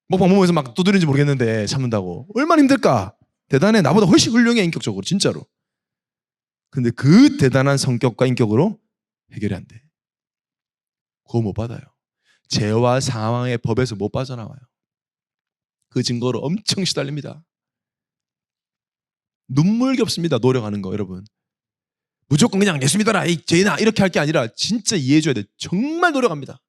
먹방 보면서 막 두드리는지 모르겠는데 참는다고. 얼마나 힘들까? 대단해. 나보다 훨씬 훌륭해 인격적으로 진짜로. 근데 그 대단한 성격과 인격으로 해결이 안 돼. 그거 못 받아요. 죄와 사망의 법에서 못 빠져나와요. 그 증거로 엄청 시달립니다. 눈물겹습니다. 노력하는 거 여러분. 무조건 그냥 예수 믿어라 죄나 이렇게 할 게 아니라 진짜 이해해줘야 돼. 정말 노력합니다.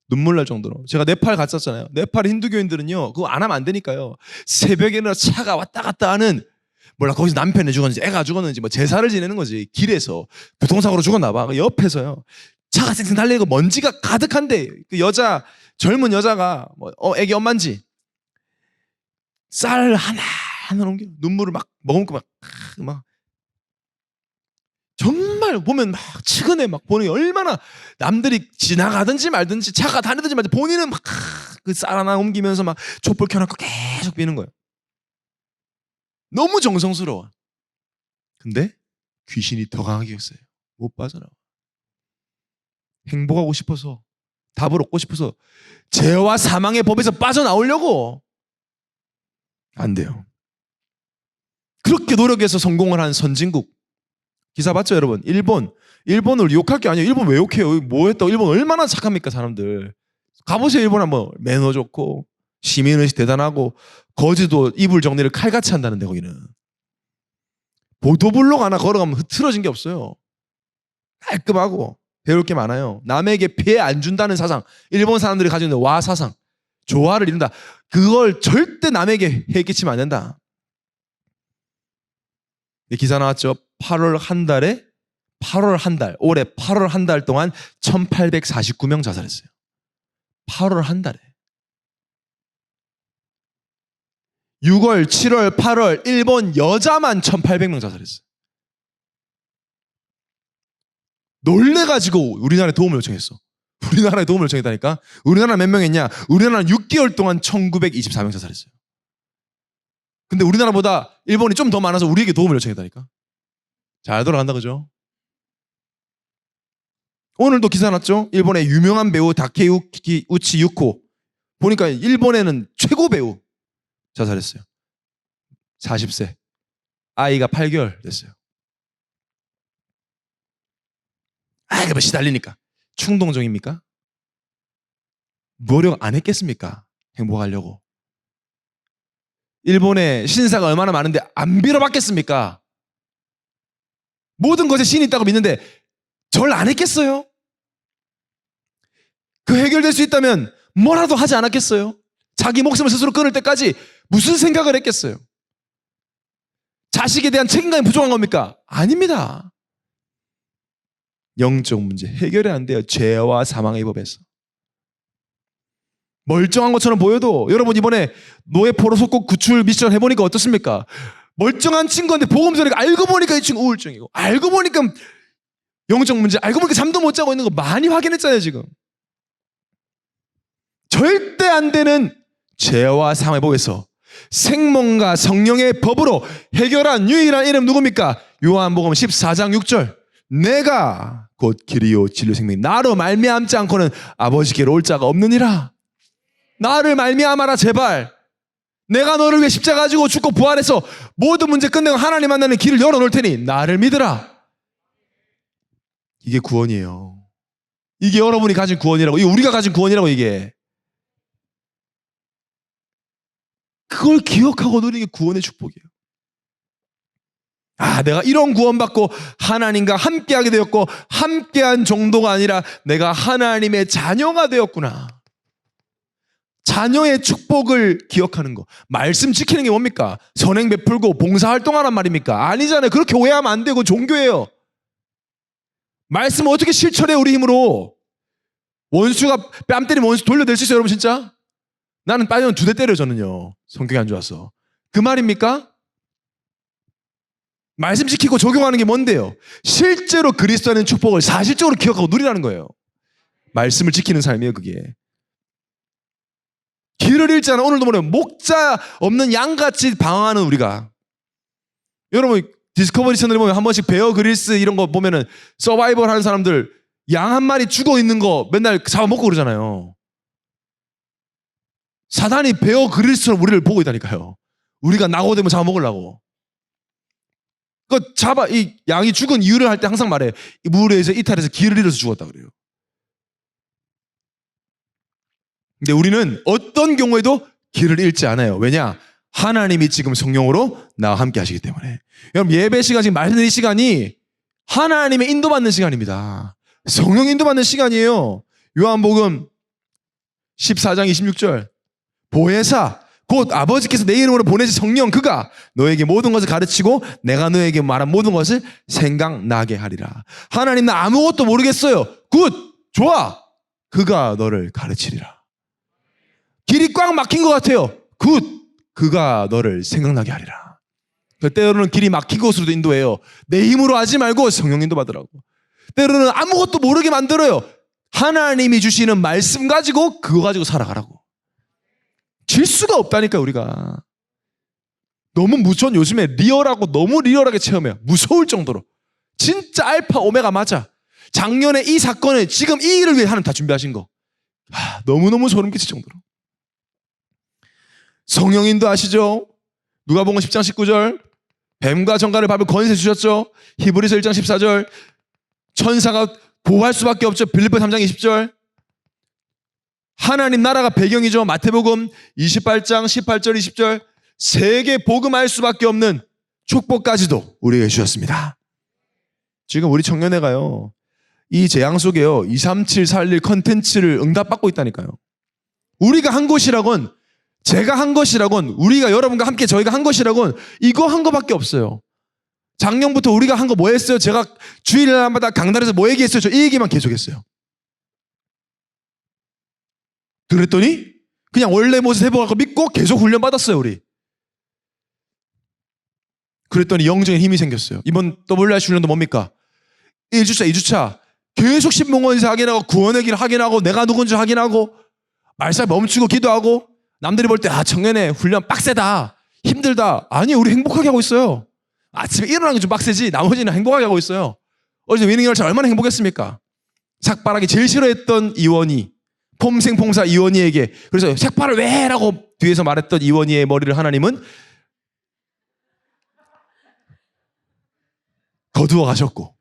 눈물 날 정도로. 제가 네팔 갔었잖아요. 네팔 힌두교인들은요 그거 안 하면 안 되니까요. 새벽에는 차가 왔다 갔다 하는 몰라 거기서 남편이 죽었는지 애가 죽었는지 뭐 제사를 지내는 거지. 길에서 교통사고로 죽었나 봐. 옆에서요 차가 쌩쌩 달리고 먼지가 가득한데 그 여자 젊은 여자가 뭐 애기 엄마인지 쌀 하나 옮겨 눈물을 막 머금고 막 정말 보면 막 측은해. 막 보는 게 얼마나 남들이 지나가든지 말든지 차가 다니든지 말든지 본인은 막 그 쌀 하나 옮기면서 막 촛불 켜놓고 계속 비는 거예요. 너무 정성스러워. 근데 귀신이 더 강하게 했어요. 못 빠져나와. 행복하고 싶어서 답을 얻고 싶어서 죄와 사망의 법에서 빠져나오려고 안 돼요. 그렇게 노력해서 성공을 한 선진국 기사 봤죠 여러분? 일본을 욕할 게 아니에요. 일본 왜 욕해요? 뭐 했다고? 일본 얼마나 착합니까 사람들. 가보세요. 일본 한번. 매너 좋고 시민의식 대단하고 거지도 이불 정리를 칼같이 한다는데 거기는 보도블록 하나 걸어가면 흐트러진 게 없어요. 깔끔하고 배울 게 많아요. 남에게 피해 안 준다는 사상. 일본 사람들이 가지고 있는 와 사상. 조화를 이룬다. 그걸 절대 남에게 해 끼치면 안 된다. 기사 나왔죠. 8월 한 달, 올해 8월 한 달 동안 1849명 자살했어요. 8월 한 달에. 6월, 7월, 8월 일본 여자만 1800명 자살했어요. 놀래가지고 우리나라에 도움을 요청했어. 우리나라에 도움을 요청했다니까. 우리나라 몇 명 했냐? 우리나라는 6개월 동안 1924명 자살했어요. 근데 우리나라보다 일본이 좀 더 많아서 우리에게 도움을 요청했다니까. 잘 돌아간다 그죠? 오늘도 기사 났죠? 일본의 유명한 배우 다케우치 유코. 보니까 일본에는 최고 배우 자살했어요. 40세. 아이가 8개월 됐어요. 아이가 뭐 시달리니까. 충동적입니까? 노력 안 했겠습니까? 행복하려고. 일본에 신사가 얼마나 많은데 안 빌어봤겠습니까? 모든 것에 신이 있다고 믿는데 절 안 했겠어요? 그 해결될 수 있다면 뭐라도 하지 않았겠어요? 자기 목숨을 스스로 끊을 때까지 무슨 생각을 했겠어요? 자식에 대한 책임감이 부족한 겁니까? 아닙니다. 영적 문제 해결이 안 돼요. 죄와 사망의 법에서. 멀쩡한 것처럼 보여도 여러분 이번에 노예 포로 속국 구출 미션 해보니까 어떻습니까? 멀쩡한 친구인데 보험 소리가 알고 보니까 이 친구 우울증이고 알고 보니까 영적 문제 알고 보니까 잠도 못 자고 있는 거 많이 확인했잖아요 지금. 절대 안 되는 죄와 사망의 법에서 생명과 성령의 법으로 해결한 유일한 이름 누굽니까? 요한복음 14장 6절 내가 곧 길이요 진리요 생명 나로 말미암지 않고는 아버지께로 올 자가 없느니라. 나를 말미암아라 제발. 내가 너를 위해 십자가 가지고 죽고 부활해서 모든 문제 끝내고 하나님 만나는 길을 열어놓을 테니 나를 믿으라. 이게 구원이에요. 이게 여러분이 가진 구원이라고. 이게 우리가 가진 구원이라고 이게. 그걸 기억하고 누리는 게 구원의 축복이에요. 아, 내가 이런 구원받고 하나님과 함께하게 되었고 함께한 정도가 아니라 내가 하나님의 자녀가 되었구나. 자녀의 축복을 기억하는 거. 말씀 지키는 게 뭡니까? 선행 베풀고 봉사활동하란 말입니까? 아니잖아요. 그렇게 오해하면 안 되고. 종교예요. 말씀 어떻게 실천해 우리 힘으로. 원수가 뺨 때리면 원수 돌려낼 수 있어요, 여러분 진짜? 나는 빠지면 2대 때려요, 저는요. 성격이 안 좋아서. 그 말입니까? 말씀 지키고 적용하는 게 뭔데요? 실제로 그리스도 안의 축복을 사실적으로 기억하고 누리라는 거예요. 말씀을 지키는 삶이에요, 그게. 길을 잃지 않아. 오늘도 뭐래요? 목자 없는 양같이 방황하는 우리가. 여러분 디스커버리 채널에 보면 한 번씩 베어 그릴스 이런 거 보면은 서바이벌 하는 사람들 양 한 마리 죽어 있는 거 맨날 잡아먹고 그러잖아요. 사단이 베어 그릴스처럼 우리를 보고 있다니까요. 우리가 낙오되면 잡아먹으려고. 이 양이 죽은 이유를 할 때 항상 말해. 물에서 이탈해서 길을 잃어서 죽었다 그래요. 근데 우리는 어떤 경우에도 길을 잃지 않아요. 왜냐? 하나님이 지금 성령으로 나와 함께 하시기 때문에. 여러분 예배 시간 지금 말씀드린 시간이 하나님의 인도받는 시간입니다. 성령 인도받는 시간이에요. 요한복음 14장 26절 보혜사 곧 아버지께서 내 이름으로 보내신 성령 그가 너에게 모든 것을 가르치고 내가 너에게 말한 모든 것을 생각나게 하리라. 하나님 나 아무것도 모르겠어요. 굿! 좋아! 그가 너를 가르치리라. 길이 꽉 막힌 것 같아요. 굿! 그가 너를 생각나게 하리라. 때로는 길이 막힌 곳으로도 인도해요. 내 힘으로 하지 말고 성령 인도 받으라고. 때로는 아무것도 모르게 만들어요. 하나님이 주시는 말씀 가지고 그거 가지고 살아가라고. 질 수가 없다니까 우리가. 너무 무서운 요즘에 리얼하고 너무 리얼하게 체험해요. 무서울 정도로. 진짜 알파 오메가 맞아. 작년에 이 사건을 지금 이 일을 위해 하나님 다 준비하신 거. 너무너무 소름 끼칠 정도로. 성령인도 아시죠? 누가복음 10장 19절 뱀과 정갈을 밟을 권세 주셨죠? 히브리서 1장 14절 천사가 보호할 수밖에 없죠? 빌립보 3장 20절 하나님 나라가 배경이죠? 마태복음 28장 18절 20절 세계 복음할 수밖에 없는 축복까지도 우리에게 주셨습니다. 지금 우리 청년회가요 이 재앙 속에요 23741 컨텐츠를 응답받고 있다니까요. 우리가 한 것이라곤 제가 한 것이라곤 우리가 여러분과 함께 저희가 한 것이라곤 이거 한 거밖에 없어요. 작년부터 우리가 한 거 뭐 했어요? 제가 주일날마다 강단에서 뭐 얘기했어요? 저 이 얘기만 계속했어요. 그랬더니 그냥 원래 모습 회복할 거 믿고 계속 훈련 받았어요 우리. 그랬더니 영적인 힘이 생겼어요. 이번 WRC 훈련도 뭡니까? 1주차 2주차 계속 신봉원에서 확인하고 구원의 길 확인하고 내가 누군지 확인하고 말살 멈추고 기도하고 남들이 볼 때 청년회 훈련 빡세다 힘들다. 아니 우리 행복하게 하고 있어요. 아침에 일어나는 게 좀 빡세지 나머지는 행복하게 하고 있어요. 어제 위닝 열차 얼마나 행복했습니까? 삭발하기 제일 싫어했던 이원희 폼생퐁사 이원희에게 그래서 삭발을 왜 해? 라고 뒤에서 말했던 이원희의 머리를 하나님은 거두어 가셨고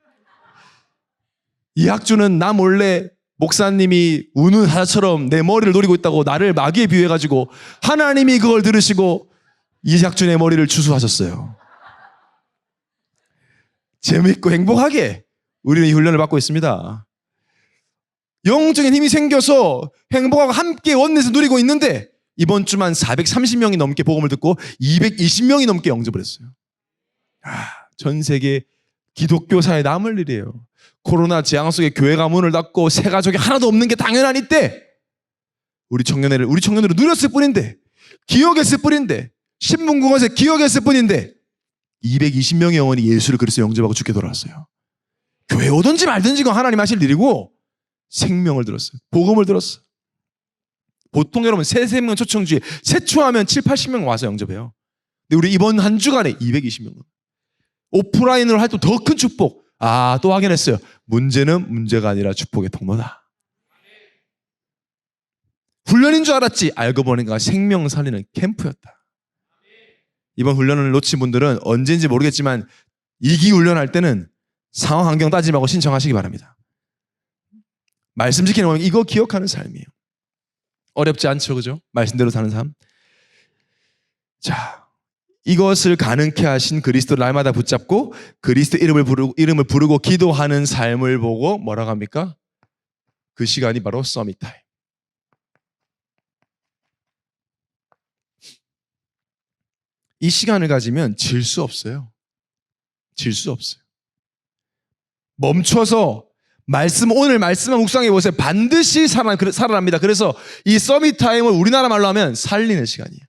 이학주는 나 몰래 목사님이 우는 사자처럼 내 머리를 노리고 있다고 나를 마귀에 비유해가지고 하나님이 그걸 들으시고 이학준의 머리를 추수하셨어요. 재밌고 행복하게 우리는 이 훈련을 받고 있습니다. 영적인 힘이 생겨서 행복하고 함께 원내에서 누리고 있는데 이번 주만 430명이 넘게 복음을 듣고 220명이 넘게 영접을 했어요. 전 세계 기독교 사회에 남을 일이에요. 코로나 재앙 속에 교회가 문을 닫고 새 가족이 하나도 없는 게 당연한 이때 우리 청년회를 누렸을 뿐인데 기억했을 뿐인데 신문공원에서 기억했을 뿐인데 220명의 영혼이 예수를 그리스도 영접하고 죽게 돌아왔어요. 교회 오든지 말든지 건 하나님 하실 일이고 생명을 들었어요. 복음을 들었어요. 보통 여러분 3명 초청주에 세초하면 7, 80명 와서 영접해요. 근데 우리 이번 한 주간에 220명. 오프라인으로 할 때 더 큰 축복. 또 확인했어요. 문제는 문제가 아니라 축복의 통로다. 훈련인 줄 알았지 알고 보니까 생명 살리는 캠프였다. 이번 훈련을 놓친 분들은 언제인지 모르겠지만 2기 훈련할 때는 상황 환경 따지지 말고 신청하시기 바랍니다. 말씀 지키는 건 이거 기억하는 삶이에요. 어렵지 않죠, 그죠? 말씀대로 사는 삶. 자, 이것을 가능케 하신 그리스도를 날마다 붙잡고 그리스도 이름을 부르고 기도하는 삶을 보고 뭐라고 합니까? 그 시간이 바로 서밋 타임. 이 시간을 가지면 질 수 없어요. 질 수 없어요. 멈춰서 오늘 말씀만 묵상해 보세요. 반드시 살아납니다. 그래서 이 서밋 타임을 우리나라 말로 하면 살리는 시간이에요.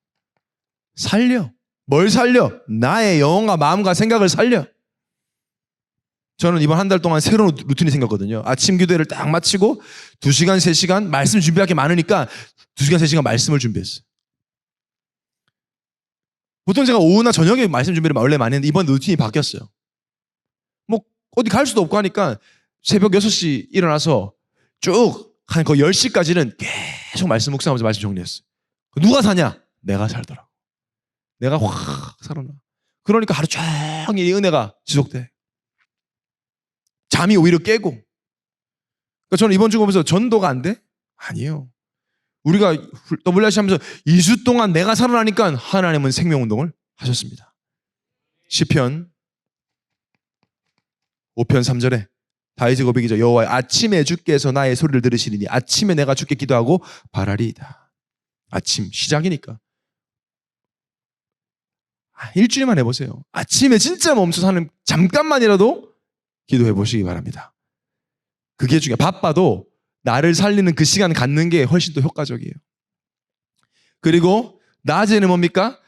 살려. 뭘 살려? 나의 영혼과 마음과 생각을 살려. 저는 이번 한 달 동안 새로운 루틴이 생겼거든요. 아침 기도회를 딱 마치고 2시간, 3시간 말씀 준비할 게 많으니까 2시간, 3시간 말씀을 준비했어요. 보통 제가 오후나 저녁에 말씀 준비를 원래 많이 했는데 이번 루틴이 바뀌었어요. 뭐 어디 갈 수도 없고 하니까 새벽 6시 일어나서 쭉 한 거의 10시까지는 계속 말씀 묵상하면서 말씀 정리했어요. 누가 사냐? 내가 살더라고. 내가 확 살아나. 그러니까 하루 종일 이 은혜가 지속돼. 잠이 오히려 깨고. 그러니까 저는 이번 주 보면서 전도가 안 돼? 아니에요. 우리가 WRC 하면서 2주 동안 내가 살아나니까 하나님은 생명운동을 하셨습니다. 시편 5편 3절에 다윗의 고백이죠. 여호와여 아침에 주께서 나의 소리를 들으시리니 아침에 내가 주께 기도하고 바라리이다. 아침 시작이니까. 일주일만 해보세요. 아침에 진짜 멈춰서 하는 잠깐만이라도 기도해 보시기 바랍니다. 그게 중요해요. 바빠도 나를 살리는 그 시간 갖는 게 훨씬 더 효과적이에요. 그리고 낮에는 뭡니까?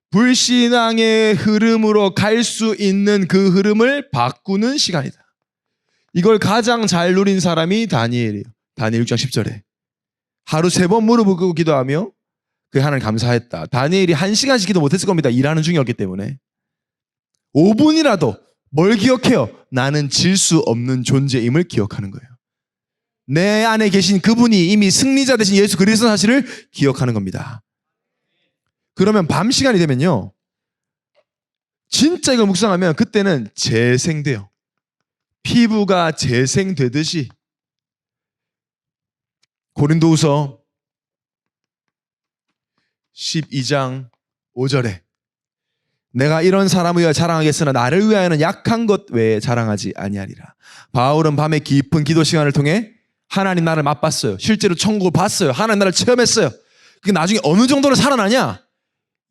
불신앙의 흐름으로 갈 수 있는 그 흐름을 바꾸는 시간이다. 이걸 가장 잘 누린 사람이 다니엘이에요. 다니엘 6장 10절에 하루 3번 무릎을 꿇고 기도하며 그 하나님 감사했다. 다니엘이 1시간씩 기도 못했을 겁니다. 일하는 중이었기 때문에. 5분이라도 뭘 기억해요? 나는 질 수 없는 존재임을 기억하는 거예요. 내 안에 계신 그분이 이미 승리자 되신 예수 그리스도 사실을 기억하는 겁니다. 그러면 밤 시간이 되면요. 진짜 이걸 묵상하면 그때는 재생돼요. 피부가 재생되듯이. 고린도후서 12장 5절에 내가 이런 사람을 위하여 자랑하겠으나 나를 위하여는 약한 것 외에 자랑하지 아니하리라. 바울은 밤에 깊은 기도 시간을 통해 하나님 나를 맛봤어요. 실제로 천국을 봤어요. 하나님 나를 체험했어요. 그게 나중에 어느 정도로 살아나냐?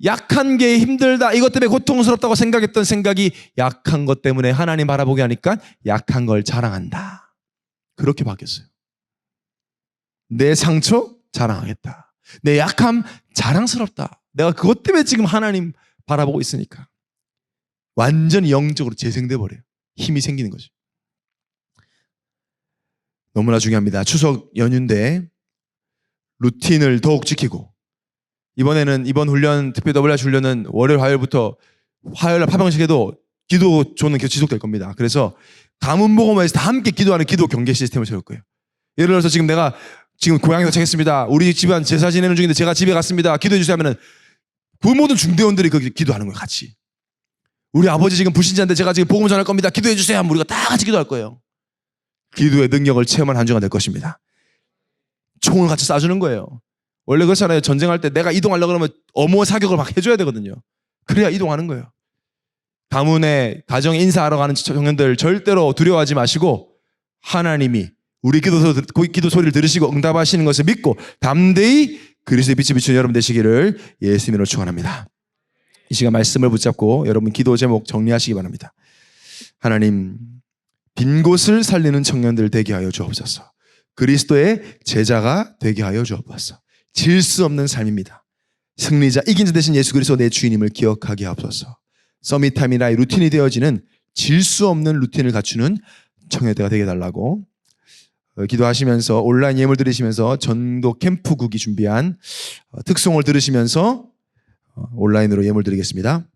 약한 게 힘들다, 이것 때문에 고통스럽다고 생각했던 생각이 약한 것 때문에 하나님 바라보게 하니까 약한 걸 자랑한다. 그렇게 바뀌었어요. 내 상처 자랑하겠다. 내 약함 자랑스럽다. 내가 그것 때문에 지금 하나님 바라보고 있으니까. 완전히 영적으로 재생돼 버려요. 힘이 생기는 거죠. 너무나 중요합니다. 추석 연휴인데 루틴을 더욱 지키고, 이번에는 이번 훈련, 특별히 WRC 훈련은 월요일, 화요일부터 화요일날 파병식에도 기도조는 계속 지속될 겁니다. 그래서 가문복음에서 다 함께 기도하는 기도 경계 시스템을 세울 거예요. 예를 들어서 지금 내가 지금 고향에 도착했습니다. 우리 집안 제사 지내는 중인데 제가 집에 갔습니다. 기도해 주세요 하면은 부모든 중대원들이 거기 기도하는 거예요. 같이. 우리 아버지 지금 불신자인데 제가 지금 복음 전할 겁니다. 기도해 주세요 하면 우리가 다 같이 기도할 거예요. 기도의 능력을 체험한 한 주가 될 것입니다. 총을 같이 쏴주는 거예요. 원래 그렇잖아요. 전쟁할 때 내가 이동하려고 그러면 엄호 사격을 막 해줘야 되거든요. 그래야 이동하는 거예요. 가문에 가정에 인사하러 가는 청년들 절대로 두려워하지 마시고 하나님이 우리 기도 소리를 들으시고 응답하시는 것을 믿고 담대히 그리스도의 빛을 비추는 여러분 되시기를 예수님으로 축원합니다. 이 시간 말씀을 붙잡고 여러분 기도 제목 정리하시기 바랍니다. 하나님, 빈 곳을 살리는 청년들 되게 하여 주옵소서. 그리스도의 제자가 되게 하여 주옵소서. 질 수 없는 삶입니다. 승리자, 이긴 자 되신 예수 그리스도 내 주인임을 기억하게 하옵소서. 서밋타임이나 루틴이 되어지는 질 수 없는 루틴을 갖추는 청년대가 되게 해달라고 기도하시면서 온라인 예물 들으시면서 전도 캠프국이 준비한 특송을 들으시면서 온라인으로 예물 드리겠습니다.